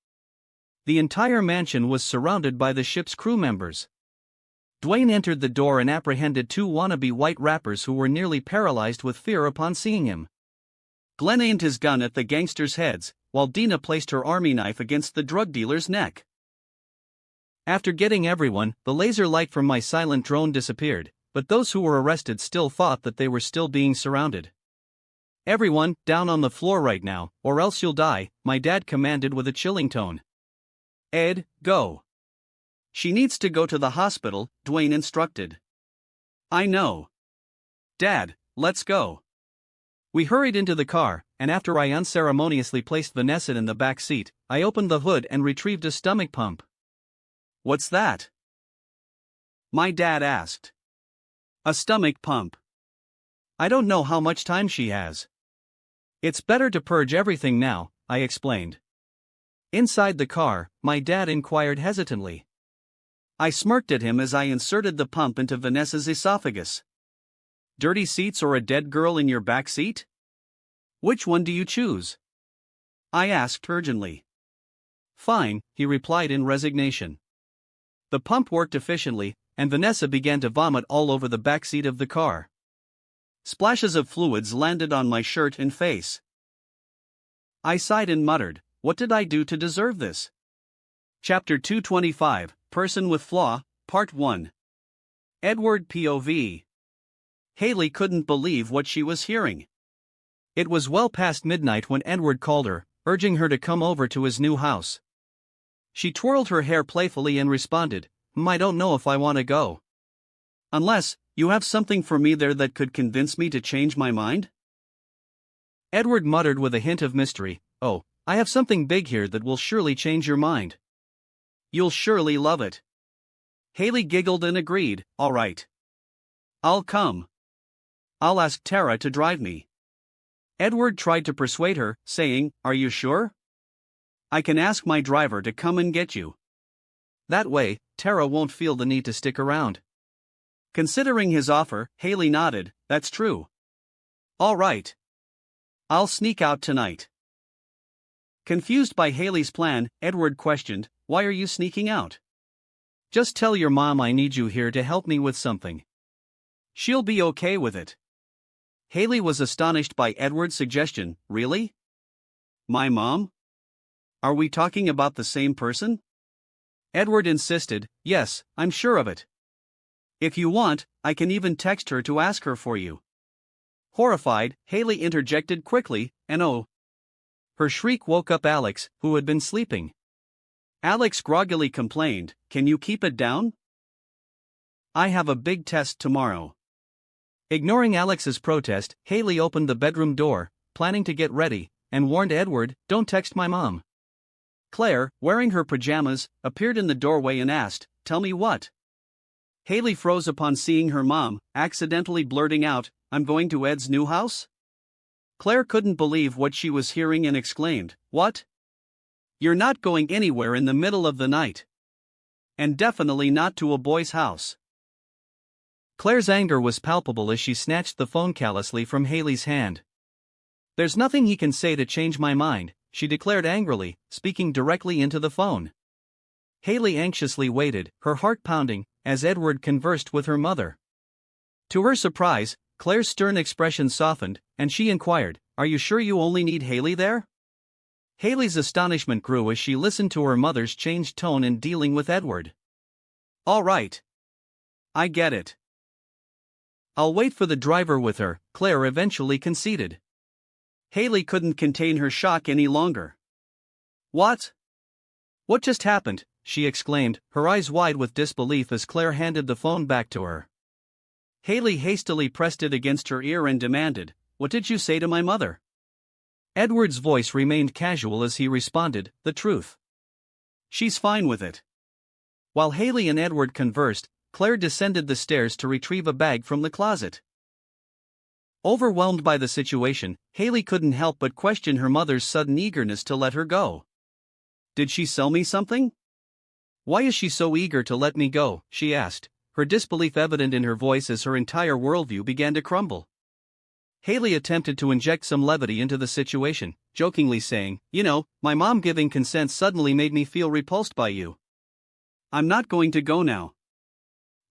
The entire mansion was surrounded by the ship's crew members. Dwayne entered the door and apprehended two wannabe white rappers who were nearly paralyzed with fear upon seeing him. Glenn aimed his gun at the gangsters' heads, while Dina placed her army knife against the drug dealer's neck. After getting everyone, the laser light from my silent drone disappeared, but those who were arrested still thought that they were still being surrounded. "Everyone, down on the floor right now, or else you'll die," my dad commanded with a chilling tone. "Ed, go." "She needs to go to the hospital," Dwayne instructed. "I know. Dad, let's go." We hurried into the car, and after I unceremoniously placed Vanessa in the back seat, I opened the hood and retrieved a stomach pump. "What's that?" my dad asked. "A stomach pump. I don't know how much time she has. It's better to purge everything now," I explained. Inside the car, my dad inquired hesitantly. I smirked at him as I inserted the pump into Vanessa's esophagus. "Dirty seats or a dead girl in your back seat? Which one do you choose?" I asked urgently. "Fine," he replied in resignation. The pump worked efficiently, and Vanessa began to vomit all over the backseat of the car. Splashes of fluids landed on my shirt and face. I sighed and muttered, "What did I do to deserve this?" Chapter 225, Person with Flaw, Part 1. Edward POV. Haley couldn't believe what she was hearing. It was well past midnight when Edward called her, urging her to come over to his new house. She twirled her hair playfully and responded, "I don't know if I want to go. Unless, you have something for me there that could convince me to change my mind?" Edward muttered with a hint of mystery, "Oh, I have something big here that will surely change your mind. You'll surely love it." Haley giggled and agreed, "All right. I'll come. I'll ask Tara to drive me." Edward tried to persuade her, saying, "Are you sure? I can ask my driver to come and get you. That way, Tara won't feel the need to stick around." Considering his offer, Haley nodded, "That's true. All right. I'll sneak out tonight." Confused by Haley's plan, Edward questioned, "Why are you sneaking out?" "Just tell your mom I need you here to help me with something. She'll be okay with it." Haley was astonished by Edward's suggestion. "Really? My mom? Are we talking about the same person?" Edward insisted, "Yes, I'm sure of it. If you want, I can even text her to ask her for you." Horrified, Haley interjected quickly, "And oh." Her shriek woke up Alex, who had been sleeping. Alex groggily complained, "Can you keep it down? I have a big test tomorrow." Ignoring Alex's protest, Haley opened the bedroom door, planning to get ready, and warned Edward, "Don't text my mom." Claire, wearing her pajamas, appeared in the doorway and asked, "Tell me what?" Haley froze upon seeing her mom, accidentally blurting out, "I'm going to Ed's new house?" Claire couldn't believe what she was hearing and exclaimed, "What? You're not going anywhere in the middle of the night. And definitely not to a boy's house." Claire's anger was palpable as she snatched the phone callously from Haley's hand. "There's nothing he can say to change my mind," she declared angrily, speaking directly into the phone. Haley anxiously waited, her heart pounding, as Edward conversed with her mother. To her surprise, Claire's stern expression softened, and she inquired, "Are you sure you only need Haley there?" Haley's astonishment grew as she listened to her mother's changed tone in dealing with Edward. "All right. I get it. I'll wait for the driver with her," Claire eventually conceded. Haley couldn't contain her shock any longer. "What? What just happened?" she exclaimed, her eyes wide with disbelief as Claire handed the phone back to her. Haley hastily pressed it against her ear and demanded, "What did you say to my mother?" Edward's voice remained casual as he responded, "The truth. She's fine with it." While Haley and Edward conversed, Claire descended the stairs to retrieve a bag from the closet. Overwhelmed by the situation, Haley couldn't help but question her mother's sudden eagerness to let her go. "Did she sell me something? Why is she so eager to let me go?" she asked, her disbelief evident in her voice as her entire worldview began to crumble. Haley attempted to inject some levity into the situation, jokingly saying, "You know, my mom giving consent suddenly made me feel repulsed by you. I'm not going to go now.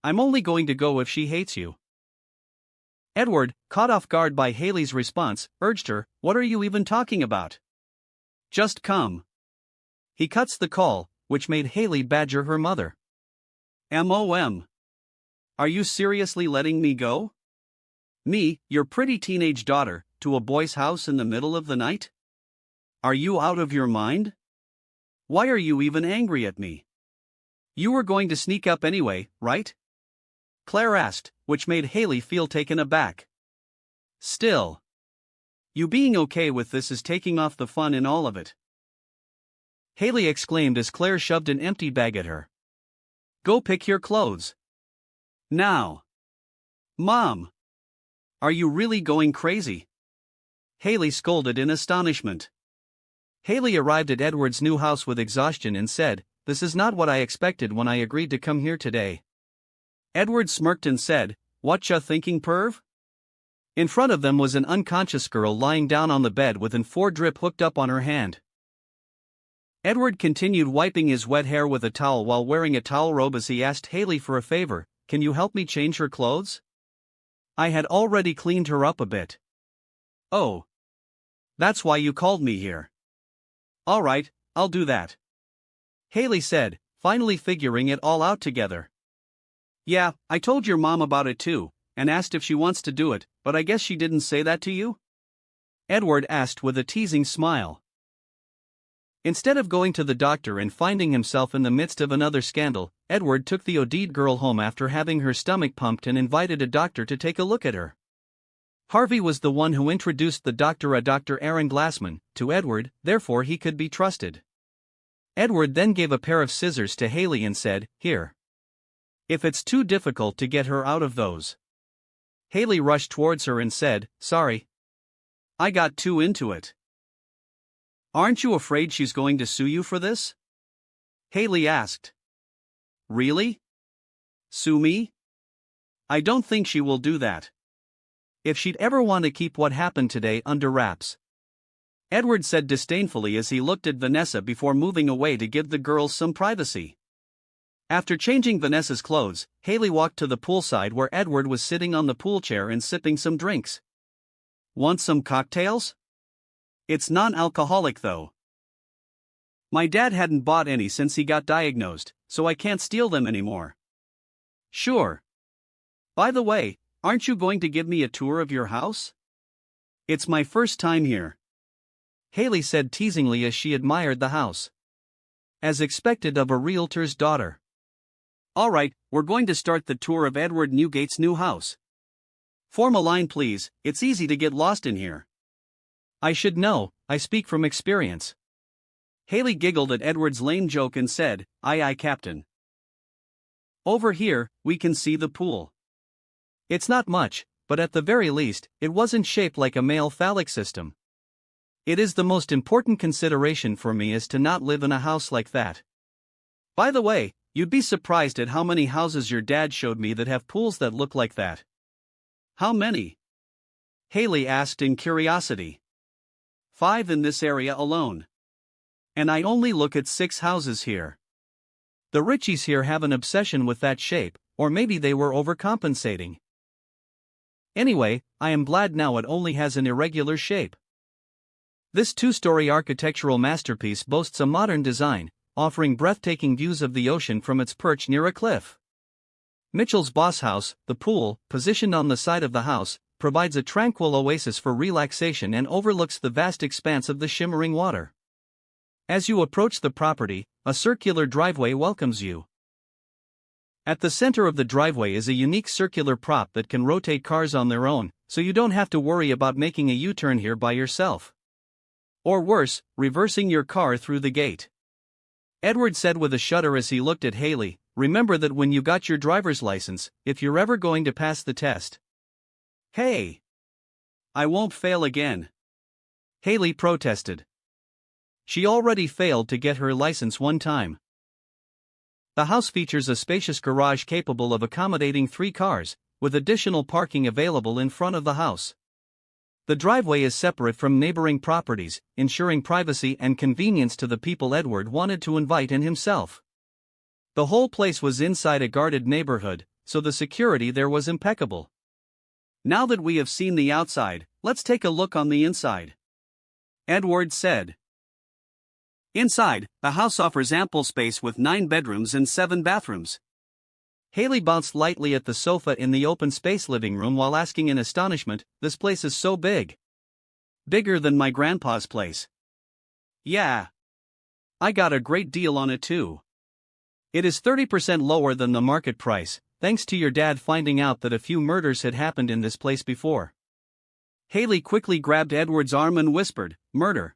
I'm only going to go if she hates you." Edward, caught off guard by Haley's response, urged her, "What are you even talking about? Just come." He cuts the call, which made Haley badger her mother. "Mom. Are you seriously letting me go? Me, your pretty teenage daughter, to a boy's house in the middle of the night? Are you out of your mind? Why are you even angry at me? You were going to sneak up anyway, right?" Claire asked, which made Haley feel taken aback. "Still, you being okay with this is taking off the fun in all of it," Haley exclaimed as Claire shoved an empty bag at her. "Go pick your clothes. Now." "Mom! Are you really going crazy?" Haley scolded in astonishment. Haley arrived at Edward's new house with exhaustion and said, "This is not what I expected when I agreed to come here today." Edward smirked and said, "Whatcha thinking, perv?" In front of them was an unconscious girl lying down on the bed with an 4-drip hooked up on her hand. Edward continued wiping his wet hair with a towel while wearing a towel robe as he asked Haley for a favor, can you help me change her clothes? I had already cleaned her up a bit. Oh. That's why you called me here. Alright, I'll do that. Haley said, finally figuring it all out together. Yeah, I told your mom about it too, and asked if she wants to do it, but I guess she didn't say that to you? Edward asked with a teasing smile. Instead of going to the doctor and finding himself in the midst of another scandal, Edward took the OD'd girl home after having her stomach pumped and invited a doctor to take a look at her. Harvey was the one who introduced the doctor, a Dr. Aaron Glassman, to Edward, therefore he could be trusted. Edward then gave a pair of scissors to Haley and said, "Here. If it's too difficult to get her out of those." Haley rushed towards her and said, "Sorry. I got too into it." "Aren't you afraid she's going to sue you for this?" Haley asked. "Really? Sue me? I don't think she will do that. If she'd ever want to keep what happened today under wraps." Edward said disdainfully as he looked at Vanessa before moving away to give the girls some privacy. After changing Vanessa's clothes, Haley walked to the poolside where Edward was sitting on the pool chair and sipping some drinks. "Want some cocktails? It's non-alcoholic though. My dad hadn't bought any since he got diagnosed, so I can't steal them anymore." "Sure. By the way, aren't you going to give me a tour of your house? It's my first time here," Haley said teasingly as she admired the house. As expected of a realtor's daughter. "Alright, we're going to start the tour of Edward Newgate's new house. Form a line please, it's easy to get lost in here." "I should know, I speak from experience." Haley giggled at Edward's lame joke and said, "Aye aye Captain." "Over here, we can see the pool. It's not much, but at the very least, it wasn't shaped like a male phallic system. It is the most important consideration for me is to not live in a house like that. By the way, you'd be surprised at how many houses your dad showed me that have pools that look like that." "How many?" Haley asked in curiosity. "5 in this area alone. And I only look at 6 houses here. The Richies here have an obsession with that shape, or maybe they were overcompensating. Anyway, I am glad now it only has an irregular shape." This 2-story architectural masterpiece boasts a modern design, offering breathtaking views of the ocean from its perch near a cliff. Mitchell's Boss House, the pool, positioned on the side of the house, provides a tranquil oasis for relaxation and overlooks the vast expanse of the shimmering water. As you approach the property, a circular driveway welcomes you. At the center of the driveway is a unique circular prop that can rotate cars on their own, so you don't have to worry about making a U-turn here by yourself. Or worse, reversing your car through the gate. Edward said with a shudder as he looked at Haley, "Remember that when you got your driver's license, if you're ever going to pass the test." "Hey! I won't fail again," Haley protested. She already failed to get her license one time. The house features a spacious garage capable of accommodating 3 cars, with additional parking available in front of the house. The driveway is separate from neighboring properties, ensuring privacy and convenience to the people Edward wanted to invite in himself. The whole place was inside a guarded neighborhood, so the security there was impeccable. "Now that we have seen the outside, let's take a look on the inside," Edward said. Inside, the house offers ample space with 9 bedrooms and 7 bathrooms. Haley bounced lightly at the sofa in the open space living room while asking in astonishment, "This place is so big. Bigger than my grandpa's place." "Yeah. I got a great deal on it too. It is 30% lower than the market price, thanks to your dad finding out that a few murders had happened in this place before." Haley quickly grabbed Edward's arm and whispered, "Murder?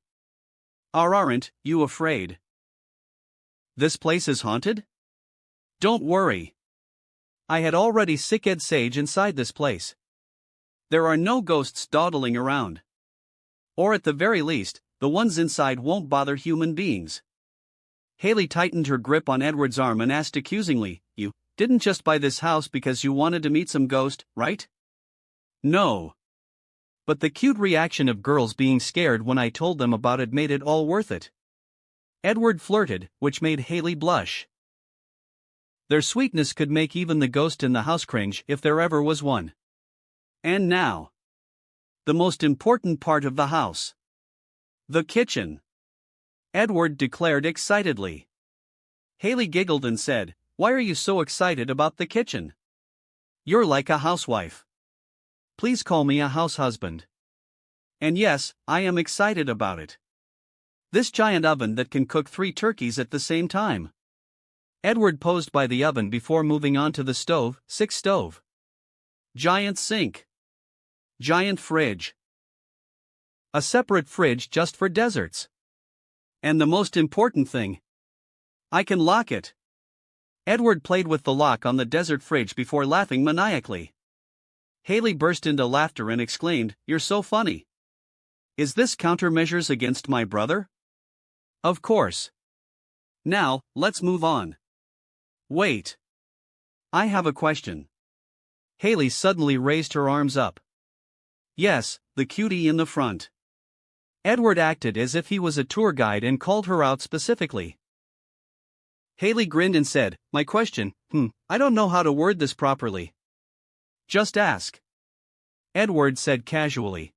Aren't you afraid? This place is haunted? Don't worry. I had already sicked Sage inside this place. There are no ghosts dawdling around. Or at the very least, the ones inside won't bother human beings." Haley tightened her grip on Edward's arm and asked accusingly, "You didn't just buy this house because you wanted to meet some ghost, right?" "No. But the cute reaction of girls being scared when I told them about it made it all worth it." Edward flirted, which made Haley blush. Their sweetness could make even the ghost in the house cringe if there ever was one. And now, the most important part of the house. The kitchen. Edward declared excitedly. Haley giggled and said, "Why are you so excited about the kitchen? You're like a housewife. Please call me a house husband." And yes, I am excited about it. This giant oven that can cook 3 turkeys at the same time. Edward posed by the oven before moving on to the stove. 6 stove. Giant sink. Giant fridge. A separate fridge just for desserts. And the most important thing, I can lock it. Edward played with the lock on the desert fridge before laughing maniacally. Haley burst into laughter and exclaimed, "You're so funny. Is this countermeasures against my brother?" Of course. Now, let's move on. Wait. I have a question. Haley suddenly raised her arms up. Yes, the cutie in the front. Edward acted as if he was a tour guide and called her out specifically. Haley grinned and said, "My question, I don't know how to word this properly." "Just ask." Edward said casually.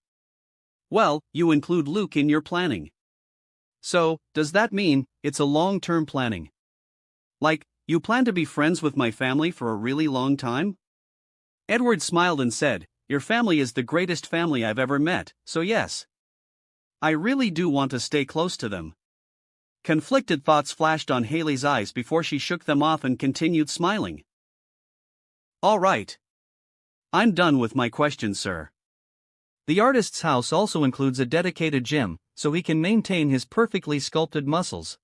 "Well, you include Luke in your planning. So, does that mean it's a long-term planning? Like, you plan to be friends with my family for a really long time?" Edward smiled and said, "Your family is the greatest family I've ever met, so yes. I really do want to stay close to them." Conflicted thoughts flashed on Haley's eyes before she shook them off and continued smiling. "All right. I'm done with my questions, sir." The artist's house also includes a dedicated gym, so he can maintain his perfectly sculpted muscles.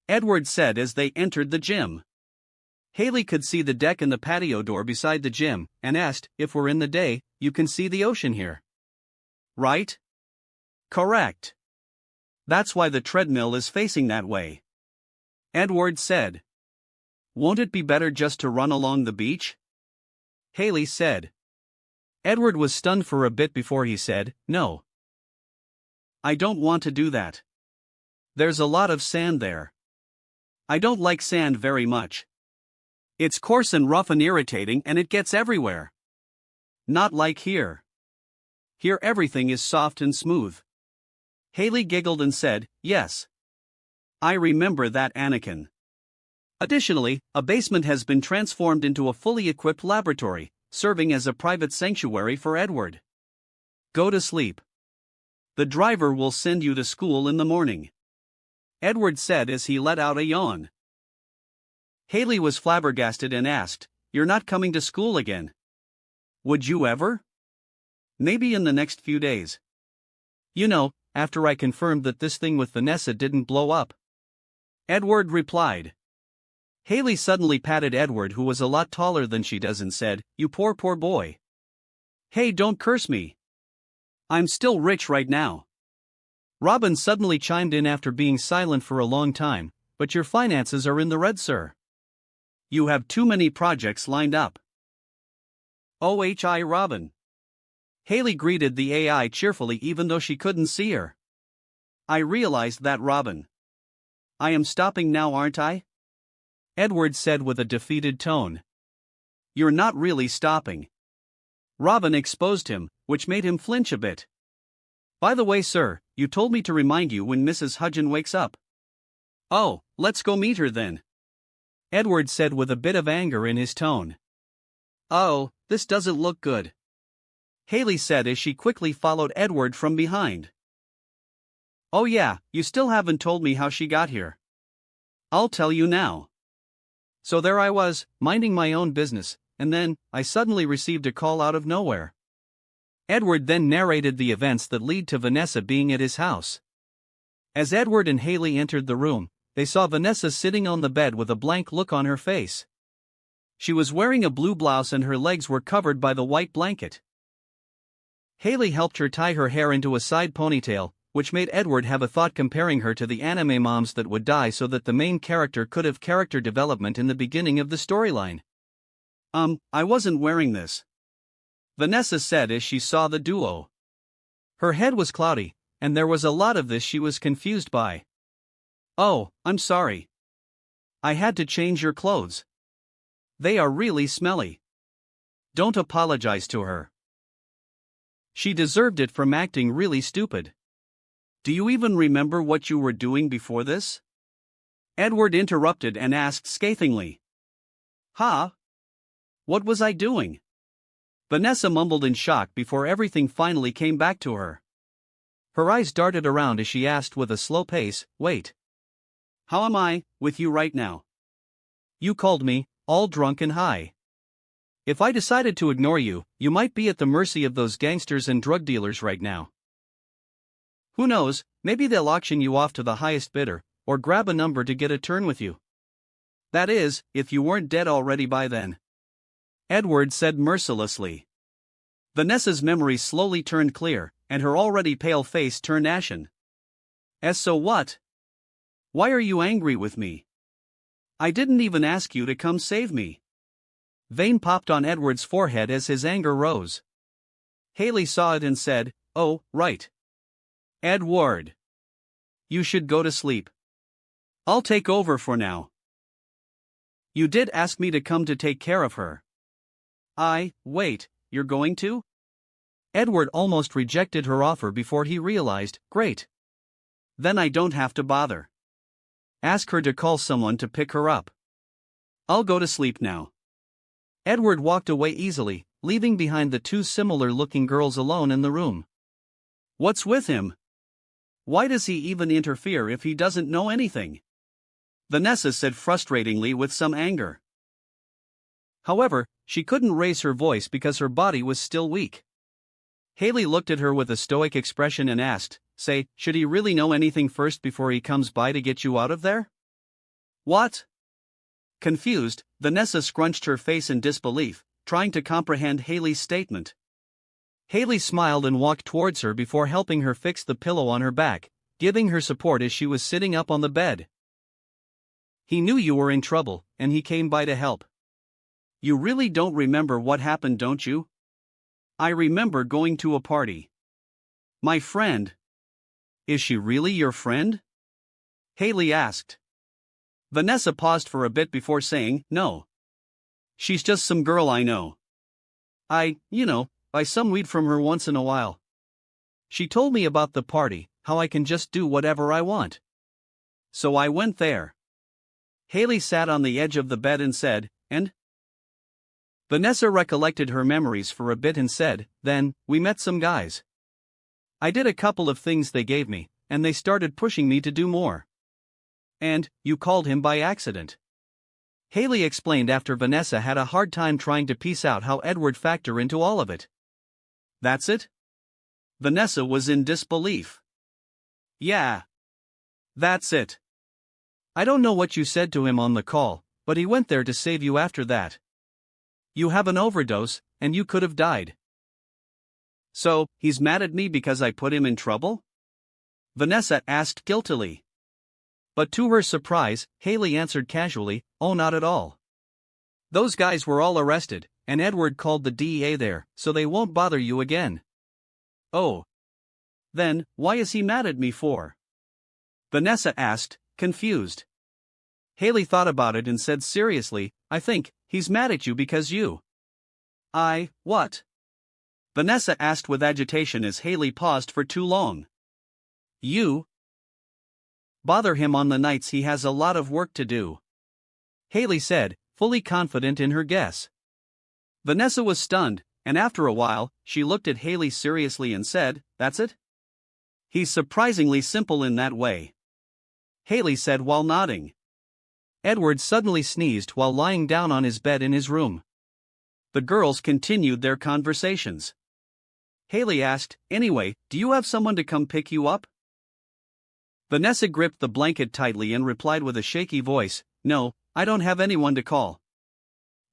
Edward said as they entered the gym. Haley could see the deck and the patio door beside the gym, and asked, "If we're in the day, you can see the ocean here. Right?" "Correct. That's why the treadmill is facing that way," Edward said. "Won't it be better just to run along the beach?" Haley said. Edward was stunned for a bit before he said, "No. I don't want to do that. There's a lot of sand there. I don't like sand very much. It's coarse and rough and irritating and it gets everywhere. Not like here. Here everything is soft and smooth." Haley giggled and said, "Yes. I remember that, Anakin." Additionally, a basement has been transformed into a fully equipped laboratory, serving as a private sanctuary for Edward. "Go to sleep. The driver will send you to school in the morning," Edward said as he let out a yawn. Haley was flabbergasted and asked, "You're not coming to school again? Would you ever?" "Maybe in the next few days. You know, after I confirmed that this thing with Vanessa didn't blow up," Edward replied. Haley suddenly patted Edward, who was a lot taller than she does, and said, "You poor boy. Hey, don't curse me. I'm still rich right now." Robin suddenly chimed in after being silent for a long time, "But your finances are in the red, sir. You have too many projects lined up." "OHI Robin." Haley greeted the AI cheerfully even though she couldn't see her. "I realized that, Robin. I am stopping now, aren't I?" Edward said with a defeated tone. "You're not really stopping." Robin exposed him, which made him flinch a bit. "By the way, sir, you told me to remind you when Mrs. Hudgen wakes up." "Oh, let's go meet her then," Edward said with a bit of anger in his tone. "Oh, this doesn't look good," Haley said as she quickly followed Edward from behind. "Oh yeah, you still haven't told me how she got here." "I'll tell you now. So there I was, minding my own business, and then, I suddenly received a call out of nowhere." Edward then narrated the events that lead to Vanessa being at his house. As Edward and Haley entered the room, they saw Vanessa sitting on the bed with a blank look on her face. She was wearing a blue blouse and her legs were covered by the white blanket. Haley helped her tie her hair into a side ponytail, which made Edward have a thought comparing her to the anime moms that would die so that the main character could have character development in the beginning of the storyline. I wasn't wearing this," Vanessa said as she saw the duo. Her head was cloudy, and there was a lot of this she was confused by. "Oh, I'm sorry. I had to change your clothes." They are really smelly. Don't apologize to her. She deserved it from acting really stupid. Do you even remember what you were doing before this? Edward interrupted and asked scathingly. Huh? What was I doing? Vanessa mumbled in shock before everything finally came back to her. Her eyes darted around as she asked with a slow pace, wait. How am I, with you right now? You called me, all drunk and high. If I decided to ignore you, you might be at the mercy of those gangsters and drug dealers right now. Who knows, maybe they'll auction you off to the highest bidder, or grab a number to get a turn with you. That is, if you weren't dead already by then. Edward said mercilessly. Vanessa's memory slowly turned clear, and her already pale face turned ashen. So what? Why are you angry with me? I didn't even ask you to come save me. Vein popped on Edward's forehead as his anger rose. Haley saw it and said, oh, right. Edward. You should go to sleep. I'll take over for now. You did ask me to come to take care of her. Wait, you're going to? Edward almost rejected her offer before he realized, great. Then I don't have to bother. Ask her to call someone to pick her up. I'll go to sleep now. Edward walked away easily, leaving behind the two similar-looking girls alone in the room. What's with him? Why does he even interfere if he doesn't know anything? Vanessa said frustratingly with some anger. However, she couldn't raise her voice because her body was still weak. Haley looked at her with a stoic expression and asked, say, should he really know anything first before he comes by to get you out of there? What? Confused, Vanessa scrunched her face in disbelief, trying to comprehend Haley's statement. Haley smiled and walked towards her before helping her fix the pillow on her back, giving her support as she was sitting up on the bed. He knew you were in trouble, and he came by to help. You really don't remember what happened, don't you? I remember going to a party. My friend. Is she really your friend? Haley asked. Vanessa paused for a bit before saying, no. She's just some girl I know. I buy some weed from her once in a while. She told me about the party, how I can just do whatever I want. So I went there. Haley sat on the edge of the bed and said, and? Vanessa recollected her memories for a bit and said, then, we met some guys. I did a couple of things they gave me, and they started pushing me to do more. And, you called him by accident. Haley explained after Vanessa had a hard time trying to piece out how Edward factored into all of it. That's it? Vanessa was in disbelief. Yeah. That's it. I don't know what you said to him on the call, but he went there to save you after that. You have an overdose, and you could have died. So, he's mad at me because I put him in trouble? Vanessa asked guiltily. But to her surprise, Haley answered casually, oh, not at all. Those guys were all arrested, and Edward called the DEA there, so they won't bother you again. Oh. Then, why is he mad at me for? Vanessa asked, confused. Haley thought about it and said seriously, I think, he's mad at you because you. What? Vanessa asked with agitation as Haley paused for too long. You bother him on the nights he has a lot of work to do. Haley said, fully confident in her guess. Vanessa was stunned, and after a while, she looked at Haley seriously and said, that's it? He's surprisingly simple in that way. Haley said while nodding. Edward suddenly sneezed while lying down on his bed in his room. The girls continued their conversations. Haley asked, anyway, do you have someone to come pick you up? Vanessa gripped the blanket tightly and replied with a shaky voice, no, I don't have anyone to call.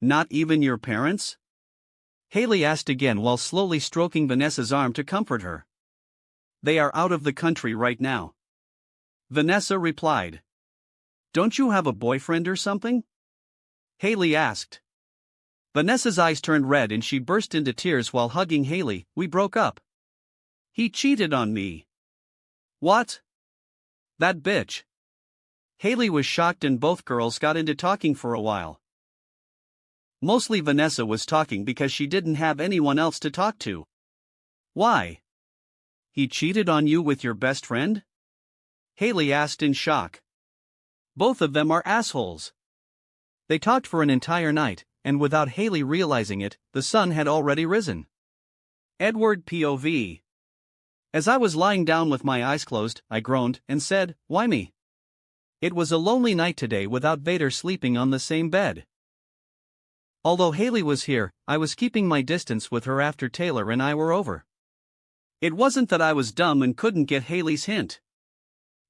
Not even your parents? Haley asked again while slowly stroking Vanessa's arm to comfort her. They are out of the country right now. Vanessa replied. Don't you have a boyfriend or something? Haley asked. Vanessa's eyes turned red and she burst into tears while hugging Haley. We broke up. He cheated on me. What? That bitch. Haley was shocked and both girls got into talking for a while. Mostly Vanessa was talking because she didn't have anyone else to talk to. Why? He cheated on you with your best friend? Haley asked in shock. Both of them are assholes. They talked for an entire night, and without Haley realizing it, the sun had already risen. Edward POV. As I was lying down with my eyes closed, I groaned and said, "Why me?" It was a lonely night today without Vader sleeping on the same bed. Although Haley was here, I was keeping my distance with her after Taylor and I were over. It wasn't that I was dumb and couldn't get Haley's hint.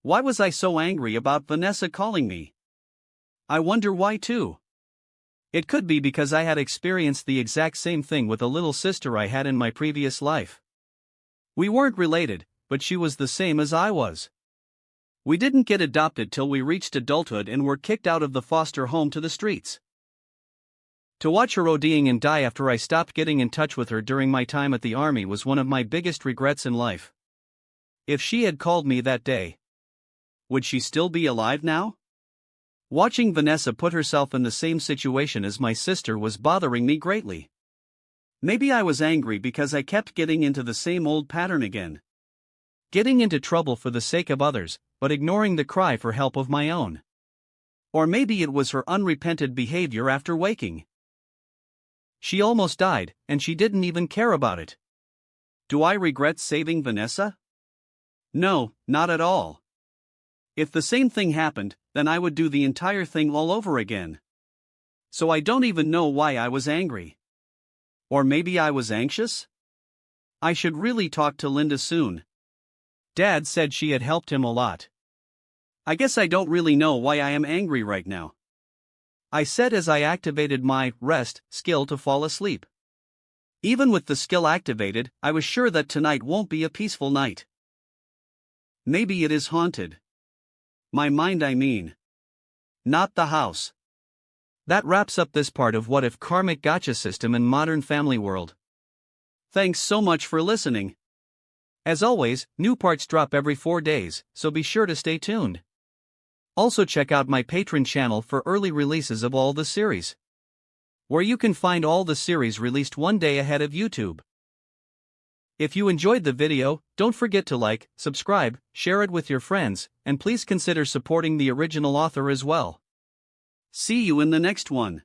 Why was I so angry about Vanessa calling me? I wonder why too. It could be because I had experienced the exact same thing with a little sister I had in my previous life. We weren't related, but she was the same as I was. We didn't get adopted till we reached adulthood and were kicked out of the foster home to the streets. To watch her ODing and die after I stopped getting in touch with her during my time at the army was one of my biggest regrets in life. If she had called me that day, would she still be alive now? Watching Vanessa put herself in the same situation as my sister was bothering me greatly. Maybe I was angry because I kept getting into the same old pattern again. Getting into trouble for the sake of others, but ignoring the cry for help of my own. Or maybe it was her unrepented behavior after waking. She almost died, and she didn't even care about it. Do I regret saving Vanessa? No, not at all. If the same thing happened, then I would do the entire thing all over again. So I don't even know why I was angry. Or maybe I was anxious? I should really talk to Linda soon. Dad said she had helped him a lot. I guess I don't really know why I am angry right now. I said as I activated my rest skill to fall asleep. Even with the skill activated, I was sure that tonight won't be a peaceful night. Maybe it is haunted. My mind, I mean. Not the house. That wraps up this part of What If Karmic Gacha System in Modern Family World. Thanks so much for listening. As always, new parts drop every 4 days, so be sure to stay tuned. Also check out my Patreon channel for early releases of all the series, where you can find all the series released one day ahead of YouTube. If you enjoyed the video, don't forget to like, subscribe, share it with your friends, and please consider supporting the original author as well. See you in the next one.